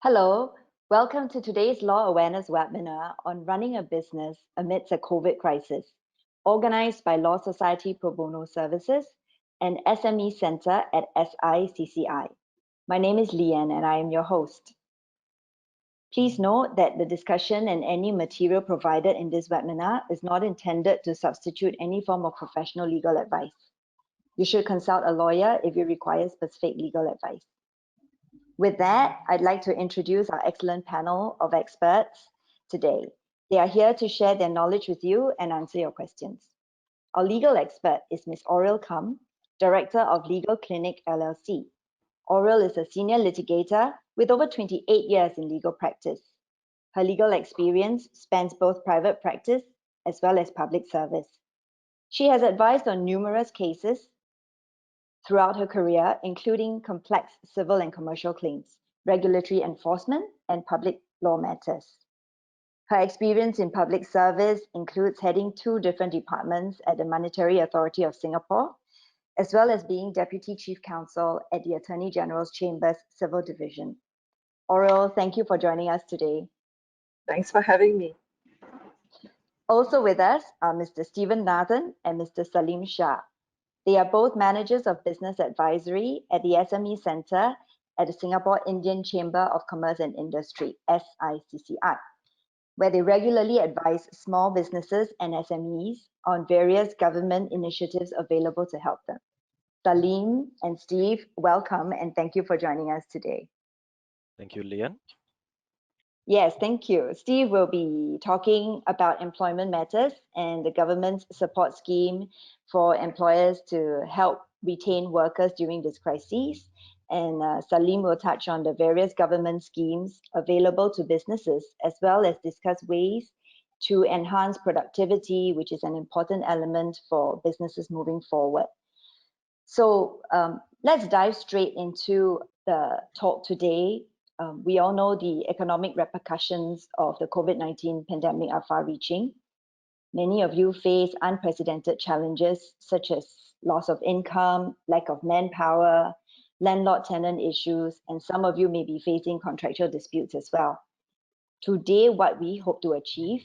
Hello, welcome to today's Law Awareness webinar on running a business amidst a COVID crisis, organized by Law Society Pro Bono Services and SME Center at SICCI. My name is Leanne and I am your host. Please note that the discussion and any material provided in this webinar is not intended to substitute any form of professional legal advice. You should consult a lawyer if you require specific legal advice. With that, I'd like to introduce our excellent panel of experts today. They are here to share their knowledge with you and answer your questions. Our legal expert is Ms. Aurel Kam, Director of Legal Clinic LLC. Aurel is a senior litigator with over 28 years in legal practice. Her legal experience spans both private practice as well as public service. She has advised on numerous cases throughout her career, including complex civil and commercial claims, regulatory enforcement, and public law matters. Her experience in public service includes heading 2 different departments at the Monetary Authority of Singapore, as well as being Deputy Chief Counsel at the Attorney General's Chambers Civil Division. Aurel, thank you for joining us today. Thanks for having me. Also with us are Mr. Stephen Nathan and Mr. Salim Shah. They are both managers of business advisory at the SME Center at the Singapore Indian Chamber of Commerce and Industry, SICCI, where they regularly advise small businesses and SMEs on various government initiatives available to help them. Salim and Steve, welcome and thank you for joining us today. Thank you, Leanne. Yes, thank you. Steve will be talking about employment matters and the government's support scheme for employers to help retain workers during this crisis. And Salim will touch on the various government schemes available to businesses, as well as discuss ways to enhance productivity, which is an important element for businesses moving forward. So let's dive straight into the talk today. We all know the economic repercussions of the COVID-19 pandemic are far-reaching. Many of you face unprecedented challenges such as loss of income, lack of manpower, landlord-tenant issues, and some of you may be facing contractual disputes as well. Today, what we hope to achieve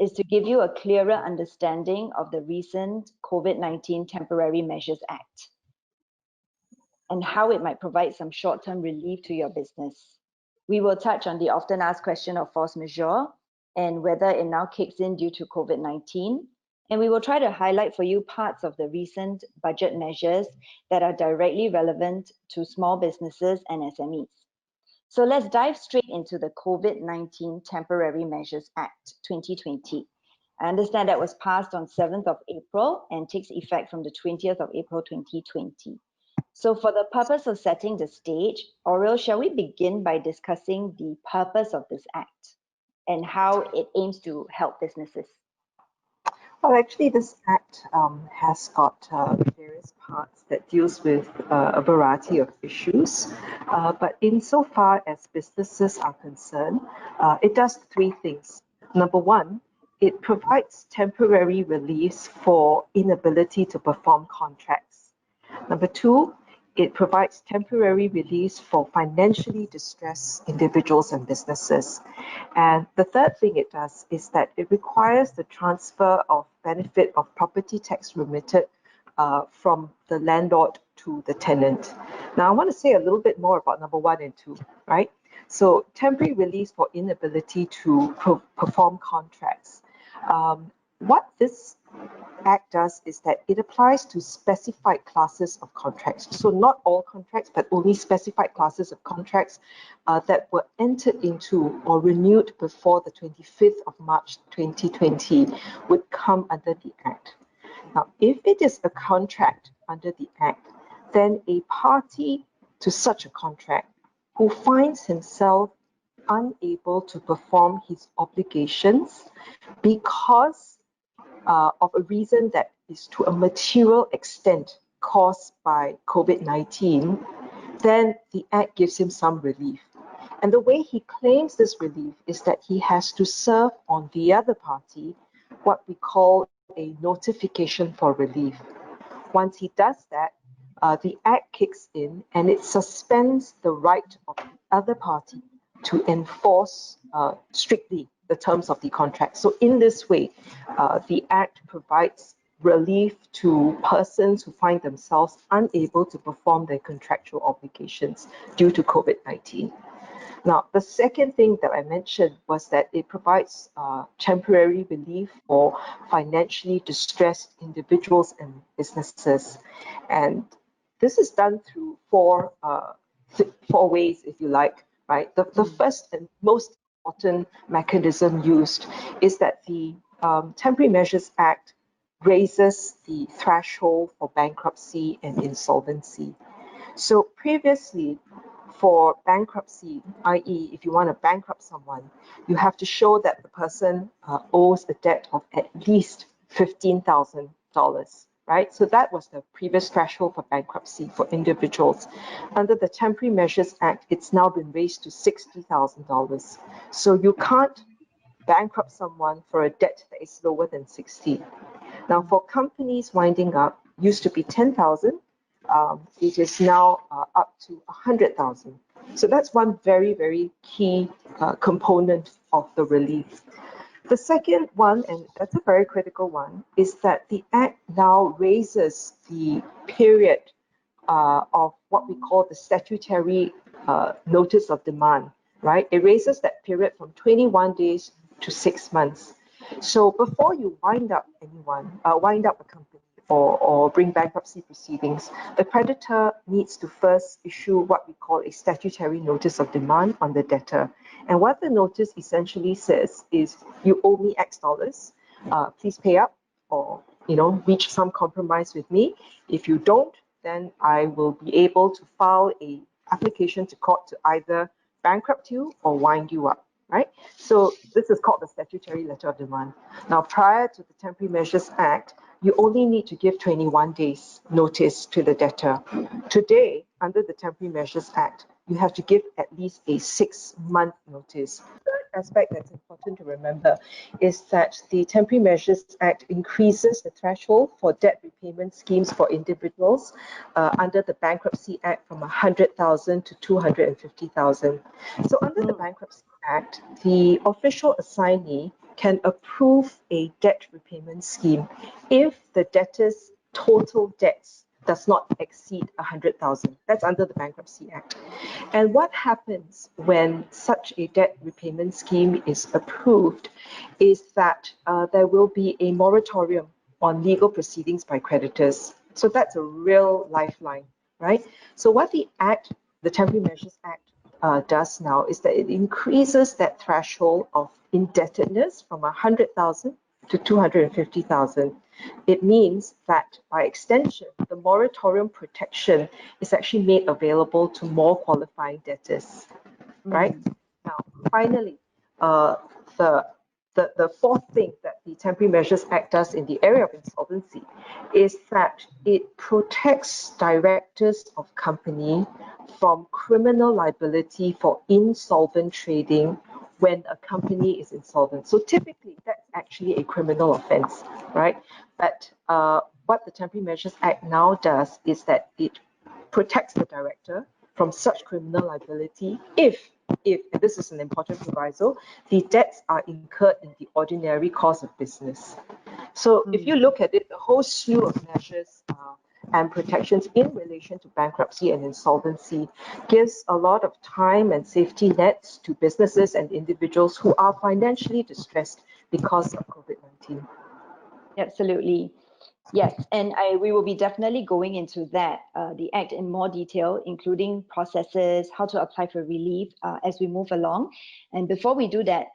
is to give you a clearer understanding of the recent COVID-19 Temporary Measures Act and how it might provide some short-term relief to your business. We will touch on the often asked question of force majeure and whether it now kicks in due to COVID-19. And we will try to highlight for you parts of the recent budget measures that are directly relevant to small businesses and SMEs. So let's dive straight into the COVID-19 Temporary Measures Act 2020. I understand that was passed on 7th of April and takes effect from the 20th of April 2020. So for the purpose of setting the stage, Aurel, shall we begin by discussing the purpose of this act and how it aims to help businesses? Well, actually, this act has got various parts that deals with a variety of issues. But insofar as businesses are concerned, it does 3 things. Number 1, it provides temporary reliefs for inability to perform contracts. Number 2, it provides temporary reliefs for financially distressed individuals and businesses. And the third thing it does is that it requires the transfer of benefit of property tax remitted from the landlord to the tenant. Now, I want to say a little bit more about number 1 and 2, right? So temporary reliefs for inability to perform contracts. What this Act does is that it applies to specified classes of contracts. So not all contracts, but only specified classes of contracts that were entered into or renewed before the 25th of March 2020 would come under the Act. Now, if it is a contract under the Act, then a party to such a contract who finds himself unable to perform his obligations because of a reason that is to a material extent caused by COVID-19, then the Act gives him some relief. And the way he claims this relief is that he has to serve on the other party what we call a notification for relief. Once he does that, the Act kicks in and it suspends the right of the other party to enforce strictly the terms of the contract. So in this way, the Act provides relief to persons who find themselves unable to perform their contractual obligations due to COVID-19. Now, the second thing that I mentioned was that it provides temporary relief for financially distressed individuals and businesses. And this is done through four ways, if you like, right? The first and most important mechanism used is that the Temporary Measures Act raises the threshold for bankruptcy and insolvency. So previously, for bankruptcy, i.e., if you want to bankrupt someone, you have to show that the person owes a debt of at least $15,000, right? So that was the previous threshold for bankruptcy for individuals. Under the Temporary Measures Act, it's now been raised to $60,000. So you can't bankrupt someone for a debt that is lower than 60. Now, for companies winding up, used to be 10,000. It is now up to 100,000. So that's one very, very key component of the relief. The second one, and that's a very critical one, is that the Act now raises the period of what we call the statutory notice of demand, right? It raises that period from 21 days to 6 months. So before you wind up a company or bring bankruptcy proceedings, the creditor needs to first issue what we call a statutory notice of demand on the debtor. And what the notice essentially says is, you owe me X dollars, please pay up, or reach some compromise with me. If you don't, then I will be able to file a application to court to either bankrupt you or wind you up, right? So this is called the statutory letter of demand. Now, prior to the Temporary Measures Act, you only need to give 21 days notice to the debtor. Today, under the Temporary Measures Act, you have to give at least a 6-month notice. Aspect that's important to remember is that the Temporary Measures Act increases the threshold for debt repayment schemes for individuals under the Bankruptcy Act from 100,000 to 250,000. So under the Bankruptcy Act, the official assignee can approve a debt repayment scheme if the debtor's total debts does not exceed 100,000. That's under the Bankruptcy Act. And what happens when such a debt repayment scheme is approved is that there will be a moratorium on legal proceedings by creditors. So that's a real lifeline, right? So what the Temporary Measures Act does now is that it increases that threshold of indebtedness from 100,000 to 250,000. It means that by extension, the moratorium protection is actually made available to more qualifying debtors, right? Now, finally, the fourth thing that the Temporary Measures Act does in the area of insolvency is that it protects directors of company from criminal liability for insolvent trading when a company is insolvent. So typically, that's actually a criminal offense, right? But what the Temporary Measures Act now does is that it protects the director from such criminal liability if, and this is an important proviso, the debts are incurred in the ordinary course of business. So if you look at it, the whole slew of measures and protections in relation to bankruptcy and insolvency gives a lot of time and safety nets to businesses and individuals who are financially distressed because of COVID-19. Absolutely. Yes, and we will be definitely going into that, the Act in more detail, including processes, how to apply for relief as we move along. And before we do that,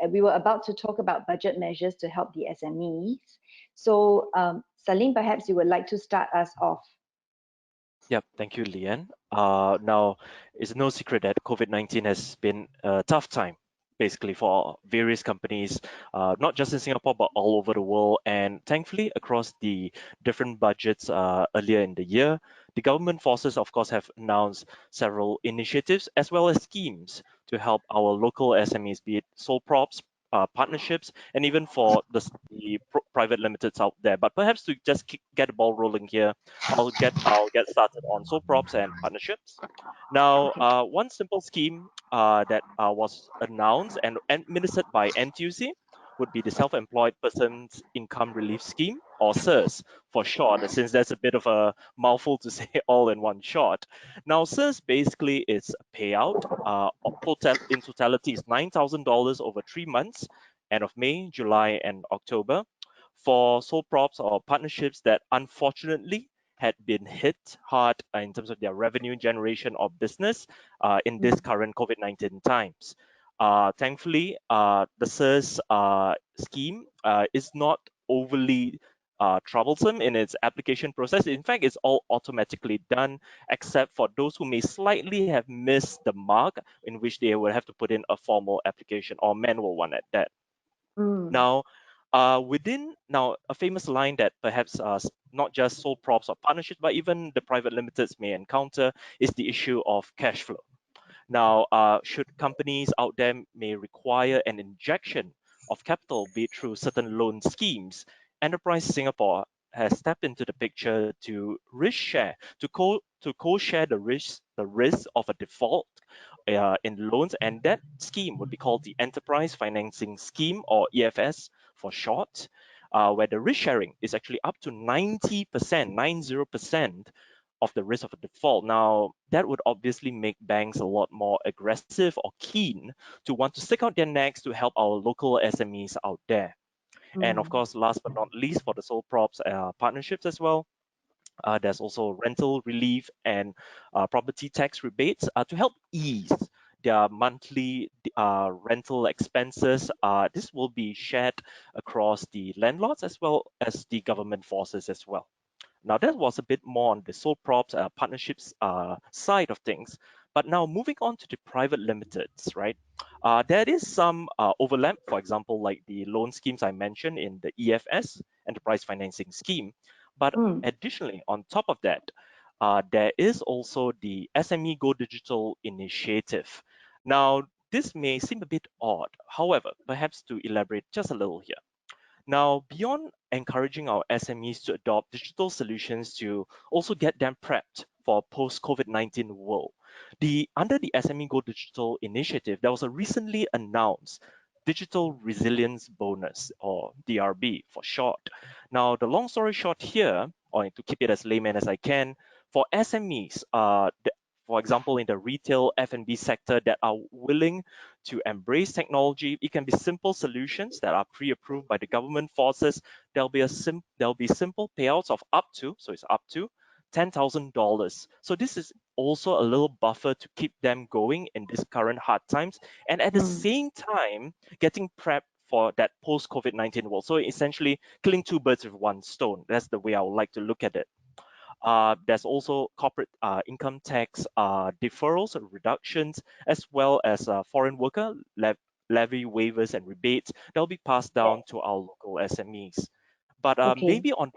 we were about to talk about budget measures to help the SMEs. So Salim, perhaps you would like to start us off. Yep, thank you, Leanne. Now, it's no secret that COVID-19 has been a tough time, basically, for various companies, not just in Singapore, but all over the world. And thankfully, across the different budgets earlier in the year, the government forces, of course, have announced several initiatives as well as schemes to help our local SMEs, be it sole props, partnerships, and even for the private limiteds out there. But perhaps to just get the ball rolling here, I'll get started on sole props and partnerships. Now, Okay. one simple scheme that was announced and administered by NTUC would be the Self-Employed Person's Income Relief Scheme, or SERS for short, since that's a bit of a mouthful to say all in one shot. Now, SERS basically is a payout. In totality, is $9,000 over 3 months, end of May, July, and October, for sole props or partnerships that unfortunately had been hit hard in terms of their revenue generation or business in this current COVID-19 times. Thankfully, the SERS scheme is not overly troublesome in its application process. In fact, it's all automatically done, except for those who may slightly have missed the mark, in which they will have to put in a formal application or manual one at that. Mm. Now, now a famous line that perhaps not just sole props or partnerships, but even the private limiteds may encounter is the issue of cash flow. Now, should companies out there may require an injection of capital, be it through certain loan schemes, Enterprise Singapore has stepped into the picture to risk share, to co-share the risk of a default in loans, and that scheme would be called the Enterprise Financing Scheme, or EFS for short, where the risk sharing is actually up to 90%, 90% of the risk of a default. Now, that would obviously make banks a lot more aggressive or keen to want to stick out their necks to help our local SMEs out there. And of Mm. course, last but not least, for the sole props partnerships as well, there's also rental relief and property tax rebates to help ease their monthly rental expenses. This will be shared across the landlords as well as the government forces as well. Now, that was a bit more on the sole props partnerships side of things. But now moving on to the private limiteds, right? There is some overlap, for example, like the loan schemes I mentioned in the EFS, Enterprise Financing Scheme. But Mm. additionally, on top of that, there is also the SME Go Digital initiative. Now, this may seem a bit odd. However, perhaps to elaborate just a little here. Now, beyond encouraging our SMEs to adopt digital solutions to also get them prepped for a post-COVID-19 world, under the SME Go Digital initiative, there was a recently announced Digital Resilience Bonus, or DRB for short. Now, the long story short here, or to keep it as layman as I can, for SMEs, for example, in the retail F&B sector that are willing to embrace technology, it can be simple solutions that are pre-approved by the government forces. There'll be simple payouts of up to, so it's up to $10,000. So this is also a little buffer to keep them going in these current hard times, and at the Mm. same time getting prepped for that post-COVID-19 world. So essentially killing two birds with one stone. That's the way I would like to look at it. There's also corporate income tax deferrals and reductions, as well as foreign worker levy waivers and rebates that'll be passed Yeah. down to our local SMEs. But Okay. maybe on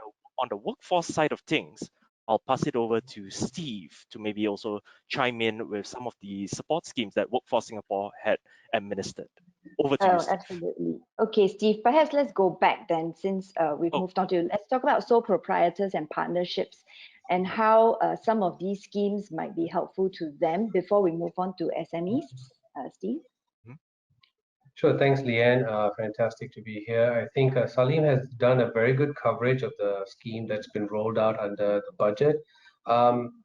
the workforce side of things, I'll pass it over to Steve to maybe also chime in with some of the support schemes that Workforce Singapore had administered. Over to you, Oh, Steve. absolutely. Okay, Steve, perhaps let's go back then, since we've Oh, moved on to, let's talk about sole proprietors and partnerships and how some of these schemes might be helpful to them before we move on to SMEs. Steve? mhm. Sure, thanks, Leanne. Fantastic to be here. I think Salim has done a very good coverage of the scheme that's been rolled out under the budget. Um,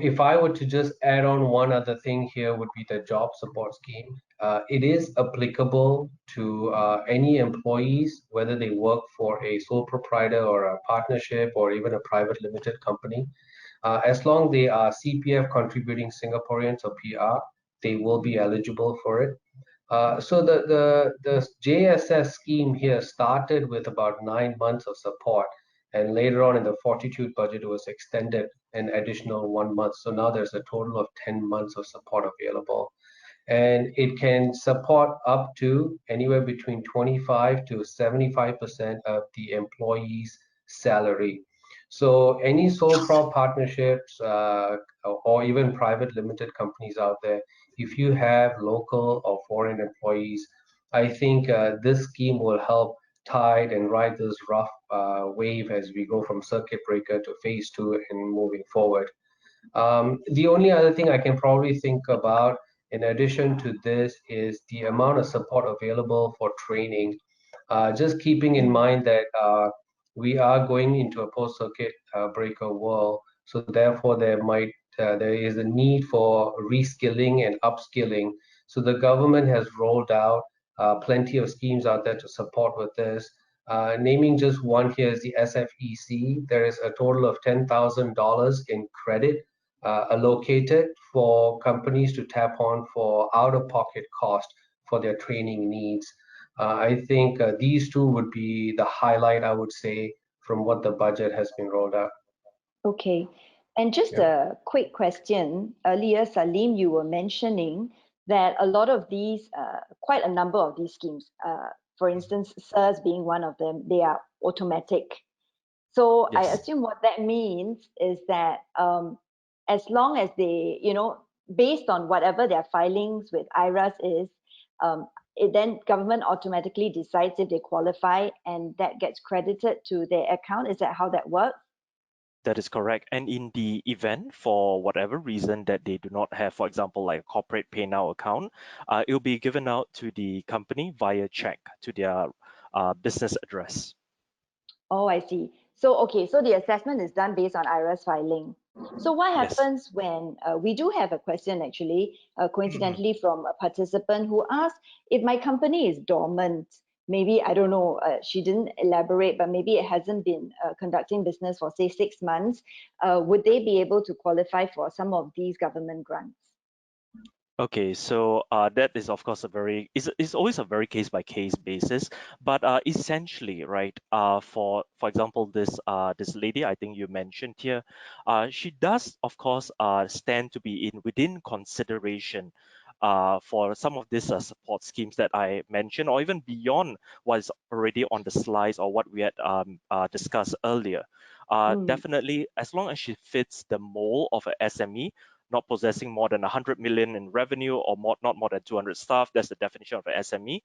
if I were to just add on one other thing here would be the job support scheme. It is applicable to any employees, whether they work for a sole proprietor or a partnership or even a private limited company. As long they are CPF contributing Singaporeans or PR, they will be eligible for it. So the JSS scheme here started with about 9 months of support, and later on in the Fortitude budget, it was extended an additional 1 month. So now there's a total of 10 months of support available, and it can support up to anywhere between 25 to 75% of the employee's salary. So any sole prop partnerships or even private limited companies out there, if you have local or foreign employees, I think this scheme will help tide and ride this rough wave as we go from circuit breaker to phase two and moving forward. The only other thing I can probably think about in addition to this is the amount of support available for training. Just keeping in mind that we are going into a post-circuit breaker world, so therefore there is a need for reskilling and upskilling. So the government has rolled out plenty of schemes out there to support with this. Naming just one here is the SFEC. There is a total of $10,000 in credit allocated for companies to tap on for out-of-pocket cost for their training needs. I think these two would be the highlight, I would say, from what the budget has been rolled out. Okay. And just Yeah. a quick question. Earlier, Salim, you were mentioning that a lot of these, quite a number of these schemes, for instance, SERS being one of them, they are automatic. So I Yes, assume what that means is that as long as they, based on whatever their filings with IRAS is, then government automatically decides if they qualify and that gets credited to their account. Is that how that works? that is correct. And in the event, for whatever reason, that they do not have, for example, like a corporate pay now account, it will be given out to the company via check to their business address. Oh, I see. So, okay, so the assessment is done based on IRAS filing. So what Yes. happens when we do have a question actually, coincidentally from a participant who asked if my company is dormant, maybe, I don't know, she didn't elaborate, but maybe it hasn't been conducting business for say 6 months, would they be able to qualify for some of these government grants? Okay, so that is of course is always a very case by case basis, but essentially, right? For example, this lady I think you mentioned here, she does of course stand to be within consideration for some of these support schemes that I mentioned, or even beyond what's already on the slides or what we had discussed earlier. Mm, Definitely, as long as she fits the mold of an SME, not possessing more than 100 million in revenue or not more than 200 staff. That's the definition of an SME.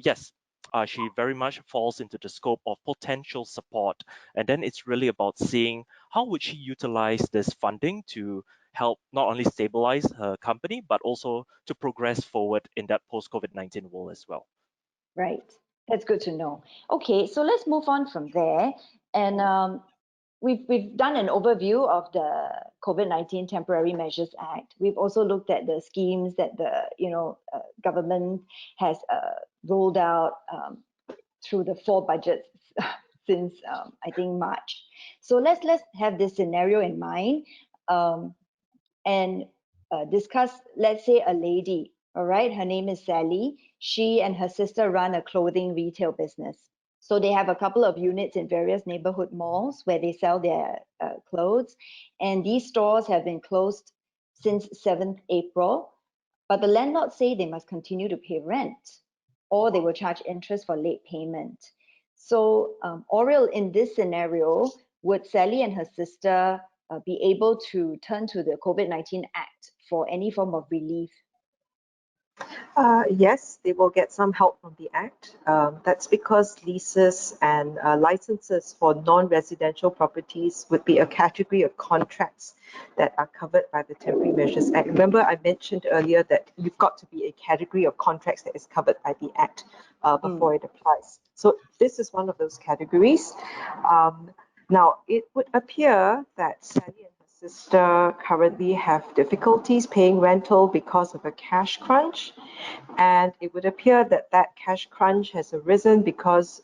Yes, she very much falls into the scope of potential support. And then it's really about seeing how would she utilize this funding to help not only stabilize her company, but also to progress forward in that post-COVID-19 world as well. right. That's good to know. Okay, so let's move on from there. And we've done an overview of the COVID-19 Temporary Measures Act. We've also looked at the schemes that the government has rolled out through the 4 budgets since I think March. So let's have this scenario in mind and discuss. Let's say a lady. All right, her name is Sally. She and her sister run a clothing retail business. So they have a couple of units in various neighborhood malls where they sell their clothes. And these stores have been closed since 7th April. But the landlords say they must continue to pay rent or they will charge interest for late payment. So, Oriel, in this scenario, would Sally and her sister be able to turn to the COVID-19 Act for any form of relief? Yes, they will get some help from the Act. That's because leases and licenses for non-residential properties would be a category of contracts that are covered by the Temporary Measures Act. Remember, I mentioned earlier that you've got to be a category of contracts that is covered by the Act before it applies. So this is one of those categories. Now, it would appear that Sally and her sister currently have difficulties paying rental because of a cash crunch. And it would appear that that cash crunch has arisen because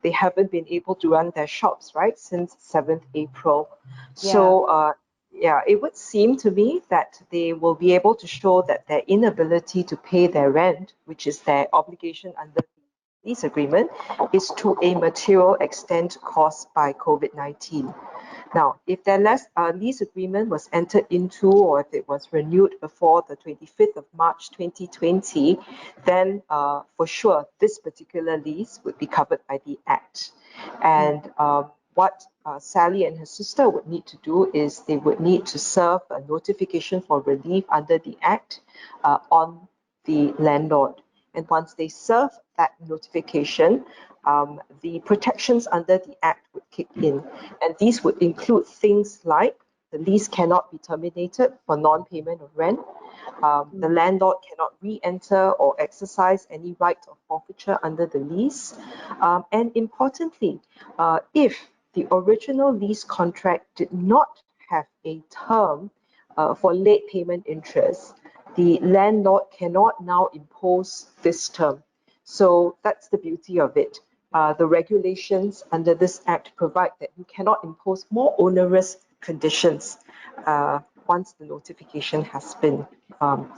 they haven't been able to run their shops, right, since 7th April. Yeah, So, yeah, it would seem to me that they will be able to show that their inability to pay their rent, which is their obligation under the lease agreement, is to a material extent caused by COVID-19. Now, if their lease agreement was entered into or if it was renewed before the 25th of March 2020, then for sure this particular lease would be covered by the Act. And what Sally and her sister would need to do is they would need to serve a notification for relief under the Act on the landlord. And once they serve that notification, the protections under the Act would kick in. And these would include things like the lease cannot be terminated for non-payment of rent. The landlord cannot re-enter or exercise any right of forfeiture under the lease. And importantly, if the original lease contract did not have a term for late payment interest, the landlord cannot now impose this term. So that's the beauty of it. The regulations under this Act provide that you cannot impose more onerous conditions once the notification has been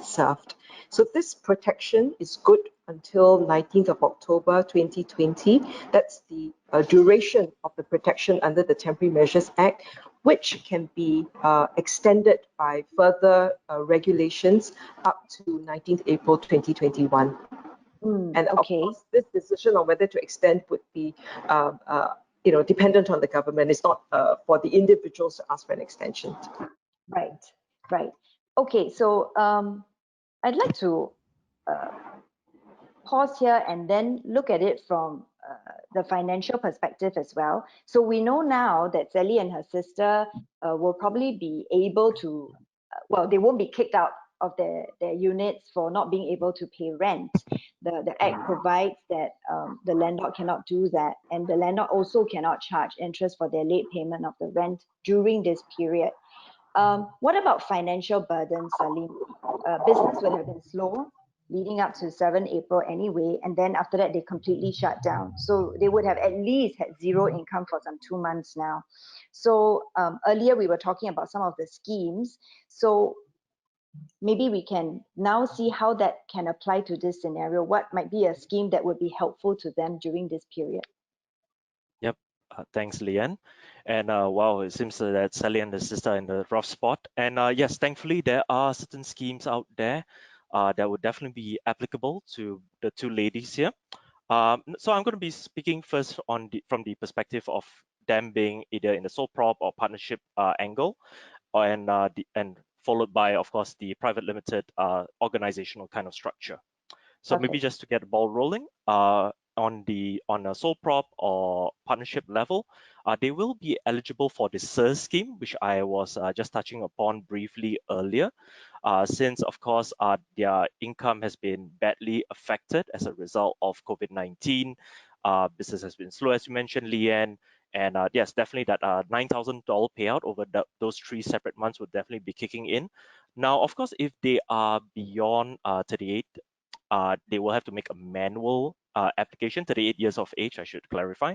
served. So this protection is good until 19th of October 2020. That's the duration of the protection under the Temporary Measures Act, which can be extended by further regulations up to 19th April 2021. And of course, this decision on whether to extend would be dependent on the government. It's not for the individuals to ask for an extension. Right. Okay, so I'd like to pause here and then look at it from the financial perspective as well. So we know now that Sally and her sister will probably be able to, well, they won't be kicked out of their units for not being able to pay rent. The Act provides that the landlord cannot do that, and the landlord also cannot charge interest for their late payment of the rent during this period. What about financial burden, Salim? Business would have been slow leading up to 7 April anyway, and then after that they completely shut down. So they would have at least had zero income for some 2 months now. So earlier we were talking about some of the schemes. So maybe we can now see how that can apply to this scenario. What might be a scheme that would be helpful to them during this period? Yep. Thanks, Leanne. And wow, it seems that Sally and the sister are in the rough spot. And yes, thankfully, there are certain schemes out there that would definitely be applicable to the two ladies here. So I'm going to be speaking first from the perspective of them being either in the sole prop or partnership angle, and followed by, of course, the private limited organizational kind of structure. So maybe just to get the ball rolling, on a sole prop or partnership level, they will be eligible for the SIR scheme, which I was just touching upon briefly earlier, since of course their income has been badly affected as a result of COVID-19. Business has been slow, as you mentioned, Leanne. And yes, definitely that $9,000 payout over those 3 separate months would definitely be kicking in. Now, of course, if they are beyond 38, they will have to make a manual application, 38 years of age, I should clarify.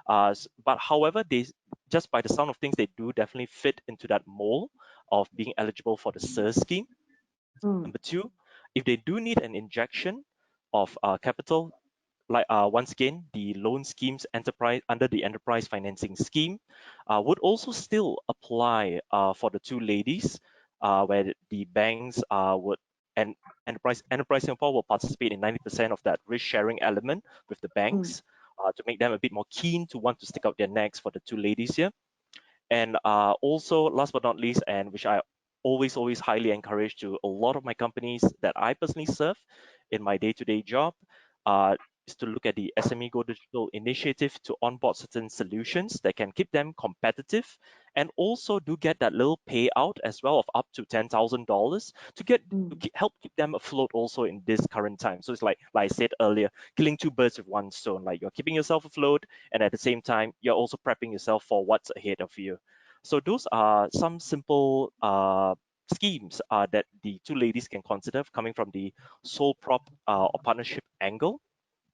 But however, they, just by the sound of things, they do definitely fit into that mold of being eligible for the SIR scheme. Number 2, if they do need an injection of capital, like once again, the loan schemes under the enterprise financing scheme would also still apply for the two ladies, where the banks would, and enterprise Singapore will participate in 90% of that risk sharing element with the banks to make them a bit more keen to want to stick out their necks for the two ladies here. And also, last but not least, and which I always highly encourage to a lot of my companies that I personally serve in my day-to-day job, is to look at the SME Go Digital initiative to onboard certain solutions that can keep them competitive, and also do get that little payout as well of up to $10,000 to help keep them afloat also in this current time. So it's like I said earlier, killing 2 birds with 1 stone. Like, you're keeping yourself afloat, and at the same time, you're also prepping yourself for what's ahead of you. So those are some simple schemes that the two ladies can consider coming from the sole prop or partnership angle.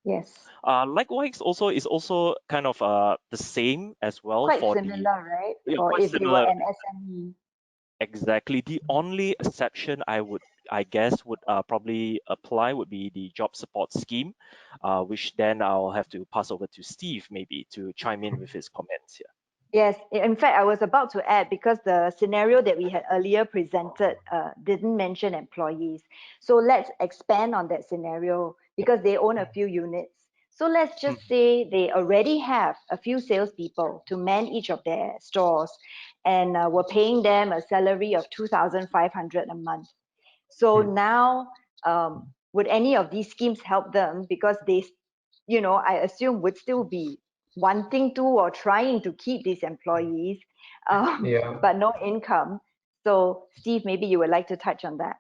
Yes. Likewise, is also kind of the same as well. Quite for similar, the right? yeah, For quite if you were similar. an SME. Exactly. The only exception I guess would probably apply would be the job support scheme, which then I'll have to pass over to Steve maybe to chime in with his comments here. Yes, in fact, I was about to add, because the scenario that we had earlier presented didn't mention employees. So let's expand on that scenario, because they own a few units. So let's just say they already have a few salespeople to man each of their stores, and we're paying them a salary of 2,500 a month. So now would any of these schemes help them? Because they, I assume would still be wanting to or trying to keep these employees, Yeah. but no income. So Steve, maybe you would like to touch on that.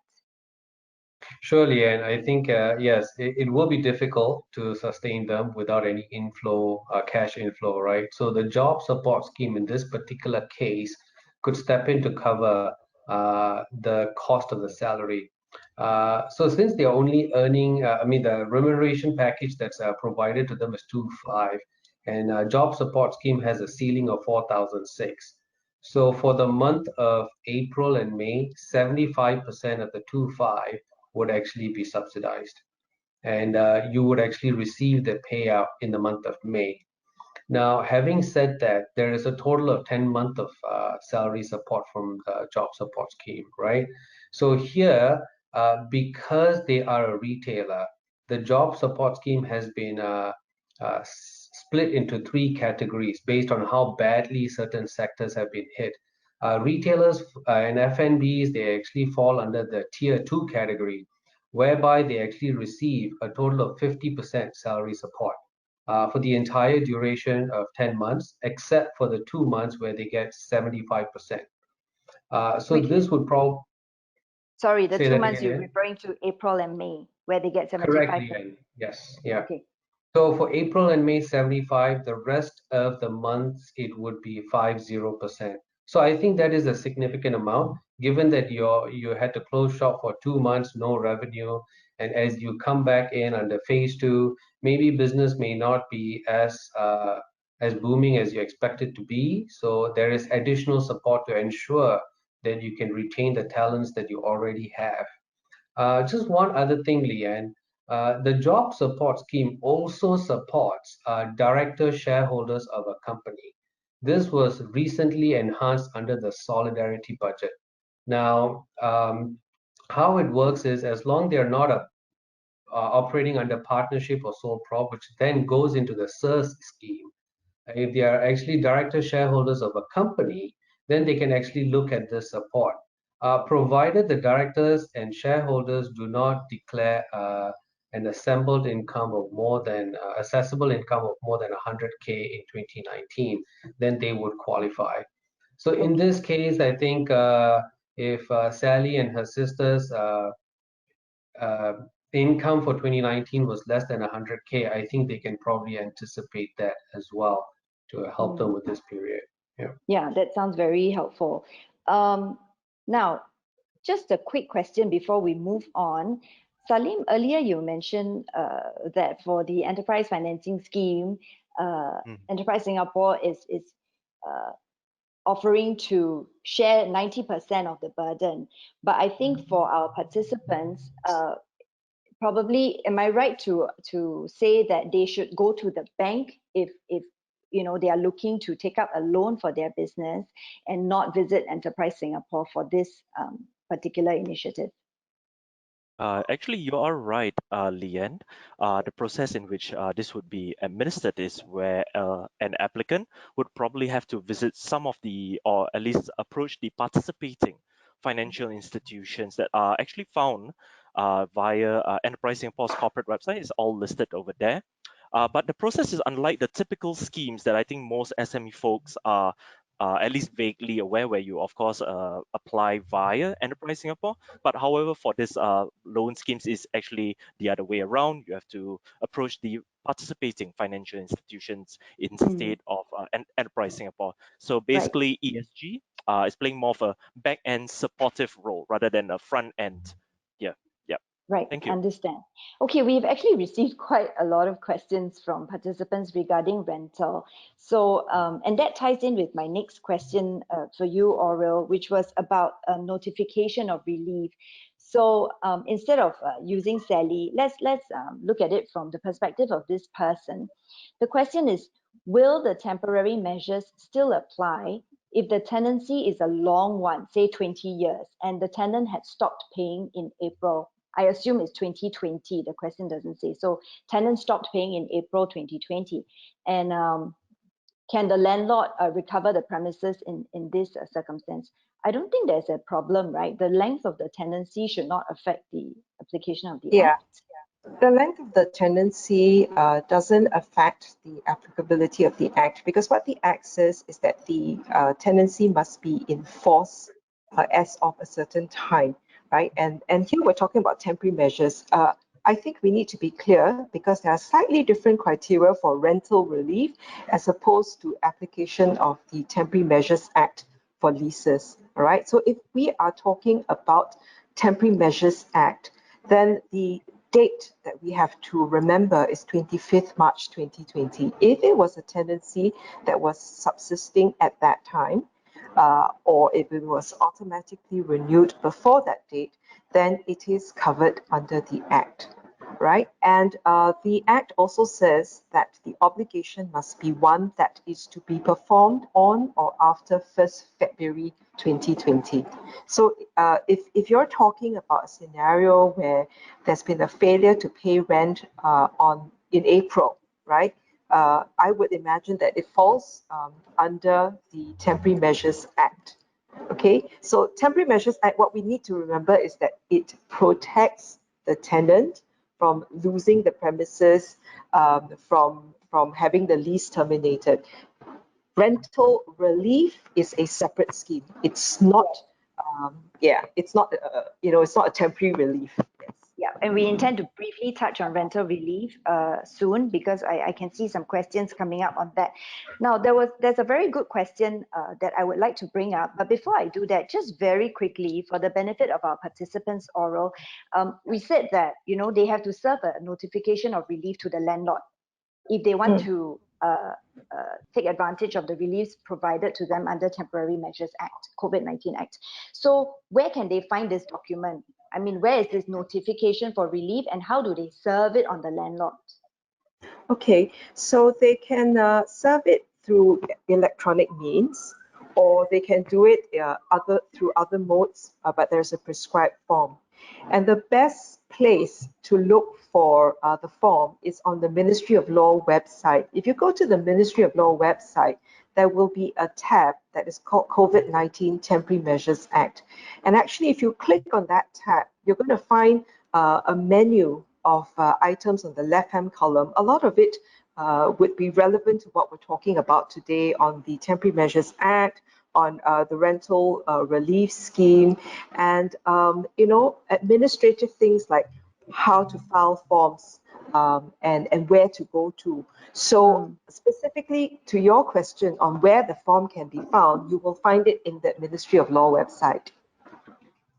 Surely, and I think yes, it will be difficult to sustain them without any inflow, cash inflow, right? So the job support scheme in this particular case could step in to cover the cost of the salary. So since they're only earning, I mean, the remuneration package that's provided to them is 2.5, and job support scheme has a ceiling of 4,006. So for the month of April and May, 75% of the 2.5 would actually be subsidized, and you would actually receive the payout in the month of May. Now, having said that, there is a total of 10 months of salary support from the job support scheme, right? So here, because they are a retailer, the job support scheme has been split into three categories based on how badly certain sectors have been hit. Retailers and F&Bs, they actually fall under the tier 2 category, whereby they actually receive a total of 50% salary support for the entire duration of 10 months, except for the 2 months where they get 75%. So Which is, this would probably sorry, the say two that months again, you're yeah? referring to April and May, where they get Correctly, 75%. Ian. Yes, yeah. Okay. So for April and May, 75, the rest of the months, it would be 50%. So I think that is a significant amount, given that you had to close shop for 2 months, no revenue, and as you come back in under phase two, maybe business may not be as booming as you expect it to be. So there is additional support to ensure that you can retain the talents that you already have. Just one other thing, Leanne. The job support scheme also supports director shareholders of a company. This was recently enhanced under the solidarity budget. Now, how it works is as long they're not operating under partnership or sole prop, which then goes into the SIRS scheme, if they are actually director shareholders of a company, then they can actually look at this support. Provided the directors and shareholders do not declare an assembled income of more than assessable income of more than 100K in 2019, then they would qualify. So in Okay. this case, I think if Sally and her sisters uh, income for 2019 was less than 100K, I think they can probably anticipate that as well to help them with this period. Yeah. Yeah, that sounds very helpful. Now, just a quick question before we move on. Salim, earlier you mentioned that for the enterprise financing scheme, Enterprise Singapore is uh, offering to share 90% of the burden. But I think for our participants, probably, am I right to say that they should go to the bank if they are looking to take up a loan for their business and not visit Enterprise Singapore for this particular initiative? Actually, you are right, Leanne. The process in which this would be administered is where an applicant would probably have to visit some of the, or at least approach the participating financial institutions that are actually found via Enterprise Singapore's corporate website. It's all listed over there. But the process is unlike the typical schemes that I think most SME folks are at least vaguely aware, where you, of course, apply via Enterprise Singapore. But however, for this loan schemes, is actually the other way around. You have to approach the participating financial institutions instead of Enterprise Singapore. So Right. basically, ESG is playing more of a back end supportive role rather than a front end. Yeah, yeah. Right, Thank you. understand. Okay, we've actually received quite a lot of questions from participants regarding rental. So, and that ties in with my next question for you, Aurel, which was about a notification of relief. So, instead of using Sally, let's look at it from the perspective of this person. The question is, will the temporary measures still apply if the tenancy is a long one, say 20 years, and the tenant had stopped paying in April? I assume it's 2020. The question doesn't say. So tenants stopped paying in April 2020. And can the landlord recover the premises in this circumstance? I don't think there's a problem, right? The length of the tenancy should not affect the application of the Yeah. Act. The length of the tenancy doesn't affect the applicability of the Act, because what the Act says is that the tenancy must be in force as of a certain time, right? And here we're talking about temporary measures. I think we need to be clear, because there are slightly different criteria for rental relief as opposed to application of the Temporary Measures Act for leases, all right? So if we are talking about Temporary Measures Act, then the date that we have to remember is 25th March 2020. If it was a tenancy that was subsisting at that time, or if it was automatically renewed before that date, then it is covered under the Act, right? And the Act also says that the obligation must be one that is to be performed on or after 1st February 2020. So if you're talking about a scenario where there's been a failure to pay rent in April, right? I would imagine that it falls under the Temporary Measures Act. Okay, so Temporary Measures Act, what we need to remember is that it protects the tenant from losing the premises, from having the lease terminated. Rental relief is a separate scheme. It's not, it's not, it's not a temporary relief. Yes. Yeah, and we intend to briefly touch on rental relief soon, because I can see some questions coming up on that. Now, there's a very good question that I would like to bring up, but before I do that, just very quickly, for the benefit of our participants, Oral, we said that, they have to serve a notification of relief to the landlord if they want to take advantage of the reliefs provided to them under Temporary Measures Act, COVID-19 Act. So where can they find this document? I mean, where is this notification for relief, and how do they serve it on the landlord? Okay, so they can serve it through electronic means, or they can do it through other modes, but there's a prescribed form. And the best place to look for the form is on the Ministry of Law website. If you go to the Ministry of Law website, there will be a tab that is called COVID-19 Temporary Measures Act. And actually, if you click on that tab, you're going to find a menu of items on the left-hand column. A lot of it would be relevant to what we're talking about today on the Temporary Measures Act, on the rental relief scheme, and administrative things like how to file forms and where to go to. So specifically to your question on where the form can be found, you will find it in the Ministry of Law website.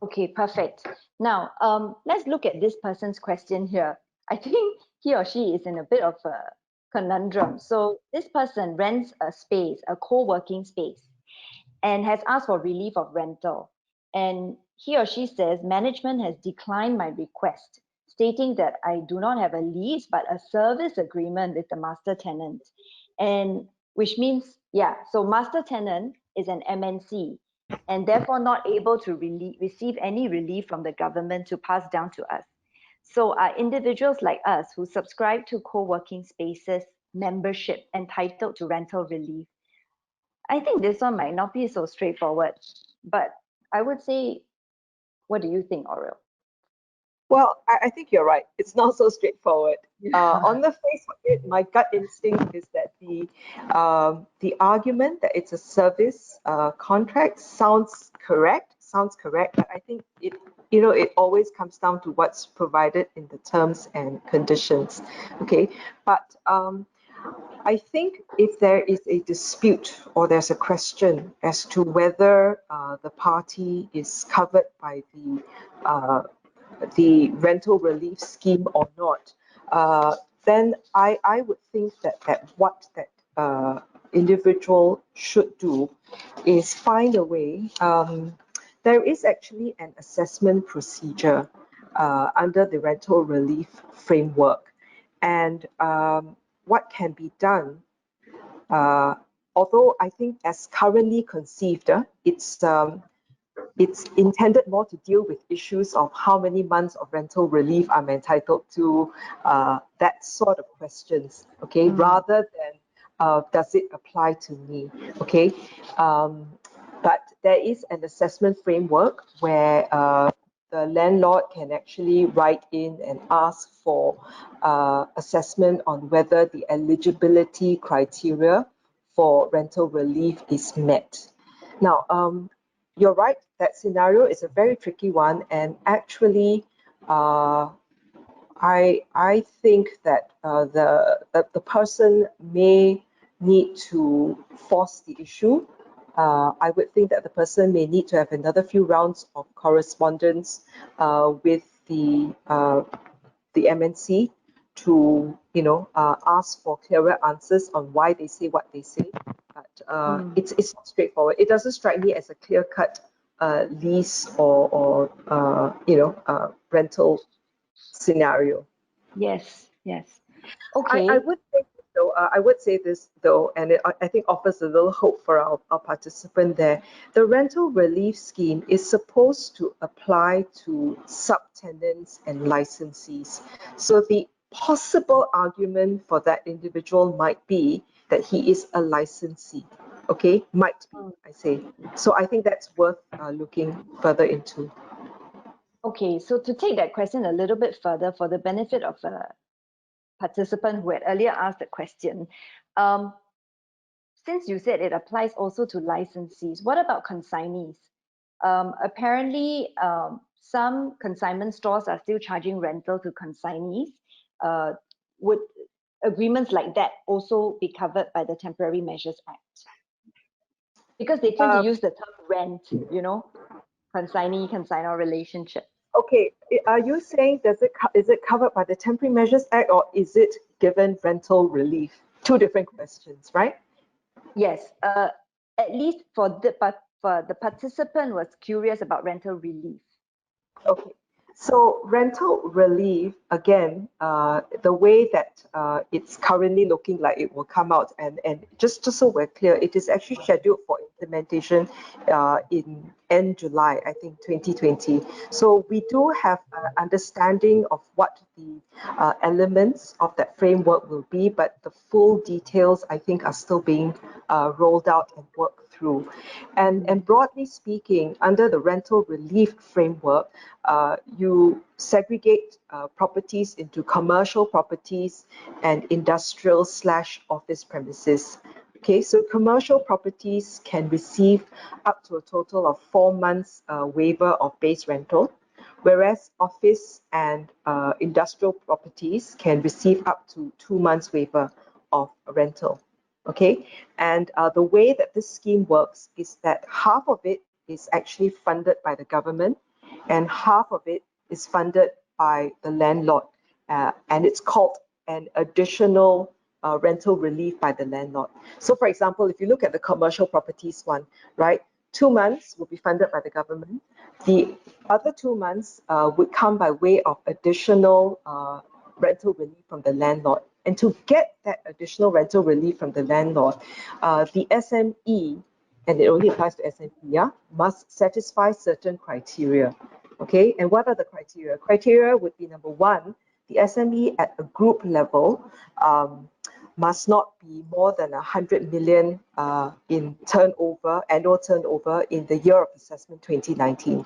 Okay, perfect. Now, let's look at this person's question here. I think he or she is in a bit of a conundrum. So this person rents a space, a co-working space, and has asked for relief of rental. And he or she says, management has declined my request, stating that I do not have a lease, but a service agreement with the master tenant. And which means, so master tenant is an MNC, and therefore not able to receive any relief from the government to pass down to us. So are individuals like us who subscribe to co-working spaces membership entitled to rental relief? I think this one might not be so straightforward, but I would say, what do you think, Aurel? Well, I think you're right. It's not so straightforward. On the face of it, my gut instinct is that the argument that it's a service contract sounds correct, but I think it always comes down to what's provided in the terms and conditions. Okay, but I think if there is a dispute or there's a question as to whether the party is covered by the rental relief scheme or not, then I would think that what that individual should do is find a way. There is actually an assessment procedure under the rental relief framework, and what can be done, although I think as currently conceived, it's intended more to deal with issues of how many months of rental relief I'm entitled to, that sort of questions, okay, rather than does it apply to me? Okay, but there is an assessment framework where the landlord can actually write in and ask for assessment on whether the eligibility criteria for rental relief is met. Now, you're right, that scenario is a very tricky one, and actually, I think that the person may need to force the issue. I would think that the person may need to have another few rounds of correspondence with the MNC to ask for clearer answers on why they say what they say. But it's not straightforward. It doesn't strike me as a clear-cut lease or rental scenario. Yes, yes. I Okay. would say though, I would say this though, and I think offers a little hope for our participant there. The rental relief scheme is supposed to apply to subtenants and licensees. So the possible argument for that individual might be that he is a licensee. Okay, might be, I say. So I think that's worth looking further into. Okay, so to take that question a little bit further for the benefit of a participant who had earlier asked the question, since you said it applies also to licensees, what about consignees? Apparently, some consignment stores are still charging rental to consignees. Would agreements like that also be covered by the Temporary Measures Act? Because they tend to use the term rent, consignee-consignor relationship. Okay, are you saying is it covered by the Temporary Measures Act, or is it given rental relief? Two different questions, right? Yes, at least for the participant was curious about rental relief. Okay, so rental relief, again, the way that it's currently looking like it will come out, and just so we're clear, it is actually scheduled for implementation in end July, I think 2020. So we do have an understanding of what the elements of that framework will be, but the full details, I think, are still being rolled out and worked through. And broadly speaking, under the rental relief framework, you segregate properties into commercial properties and industrial/office premises. Okay, so commercial properties can receive up to a total of 4 months waiver of base rental, whereas office and industrial properties can receive up to 2 months waiver of rental. Okay, and the way that this scheme works is that half of it is actually funded by the government and half of it is funded by the landlord, and it's called an additional rental relief by the landlord. So for example, if you look at the commercial properties one, right, 2 months will be funded by the government. The other 2 months would come by way of additional rental relief from the landlord. And to get that additional rental relief from the landlord, the SME, and it only applies to SME, yeah, must satisfy certain criteria. Okay, and what are the criteria? Criteria would be number one, the SME at a group level must not be more than 100 million in turnover, annual turnover in the year of assessment 2019.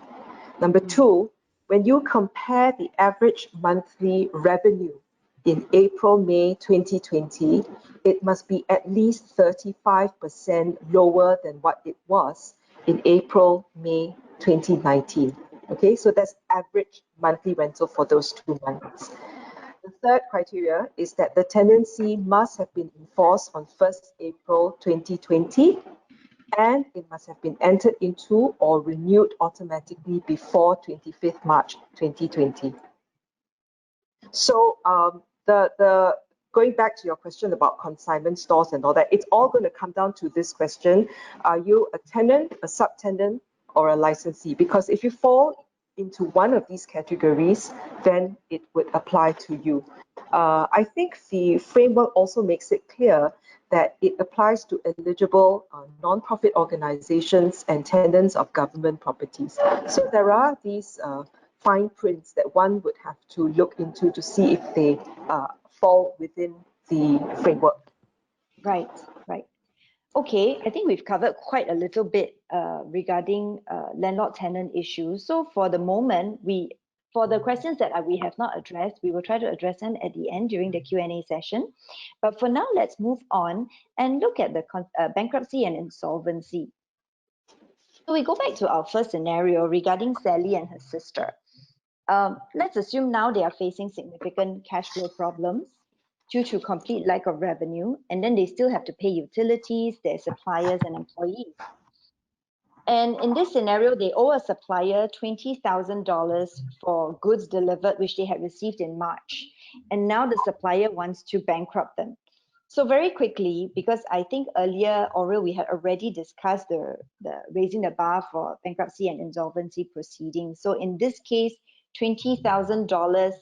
Number two, when you compare the average monthly revenue in April-May 2020, it must be at least 35% lower than what it was in April-May 2019. Okay, so that's average monthly rental for those 2 months. The third criteria is that the tenancy must have been enforced on 1st April 2020, and it must have been entered into or renewed automatically before 25th March 2020. So the going back to your question about consignment stores and all that, it's all going to come down to this question: are you a tenant, a subtenant, or a licensee? Because if you fall into one of these categories, then it would apply to you. I think the framework also makes it clear that it applies to eligible non-profit organizations and tenants of government properties. So there are these fine prints that one would have to look into to see if they fall within the framework. Right, right. Okay, I think we've covered quite a little bit regarding landlord-tenant issues. So for the moment, for the questions that we have not addressed, we will try to address them at the end during the Q&A session. But for now, let's move on and look at the bankruptcy and insolvency. So we go back to our first scenario regarding Sally and her sister. Let's assume now they are facing significant cash flow problems due to complete lack of revenue, and then they still have to pay utilities, their suppliers, and employees. And in this scenario, they owe a supplier $20,000 for goods delivered, which they had received in March. And now the supplier wants to bankrupt them. So very quickly, because I think earlier, Aurel, we had already discussed the raising the bar for bankruptcy and insolvency proceedings. So in this case, $20,000,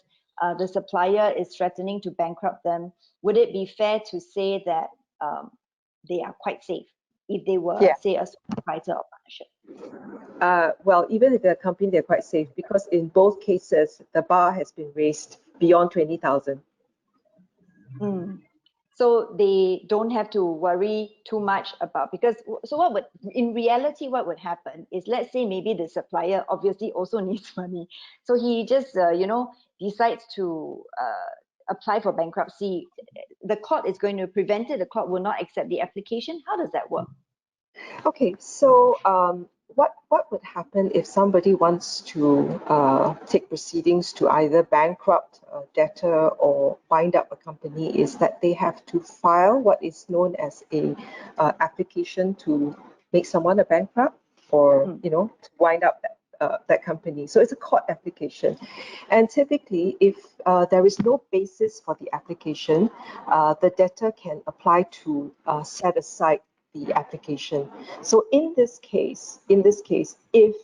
the supplier is threatening to bankrupt them. Would it be fair to say that they are quite safe if they were, say, a sole proprietor or partnership? Well, even if they're a company, they're quite safe because in both cases, the bar has been raised beyond 20,000. So they don't have to worry too much about, because so what would, in reality, what would happen is, let's say maybe the supplier obviously also needs money. So he just, decides to apply for bankruptcy. The court is going to prevent it. The court will not accept the application. How does that work? Okay, so what would happen if somebody wants to take proceedings to either bankrupt a debtor or wind up a company is that they have to file what is known as a application to make someone a bankrupt or to wind up that company. So it's a court application, and typically, if there is no basis for the application, the debtor can apply to set aside the application. So in this case, if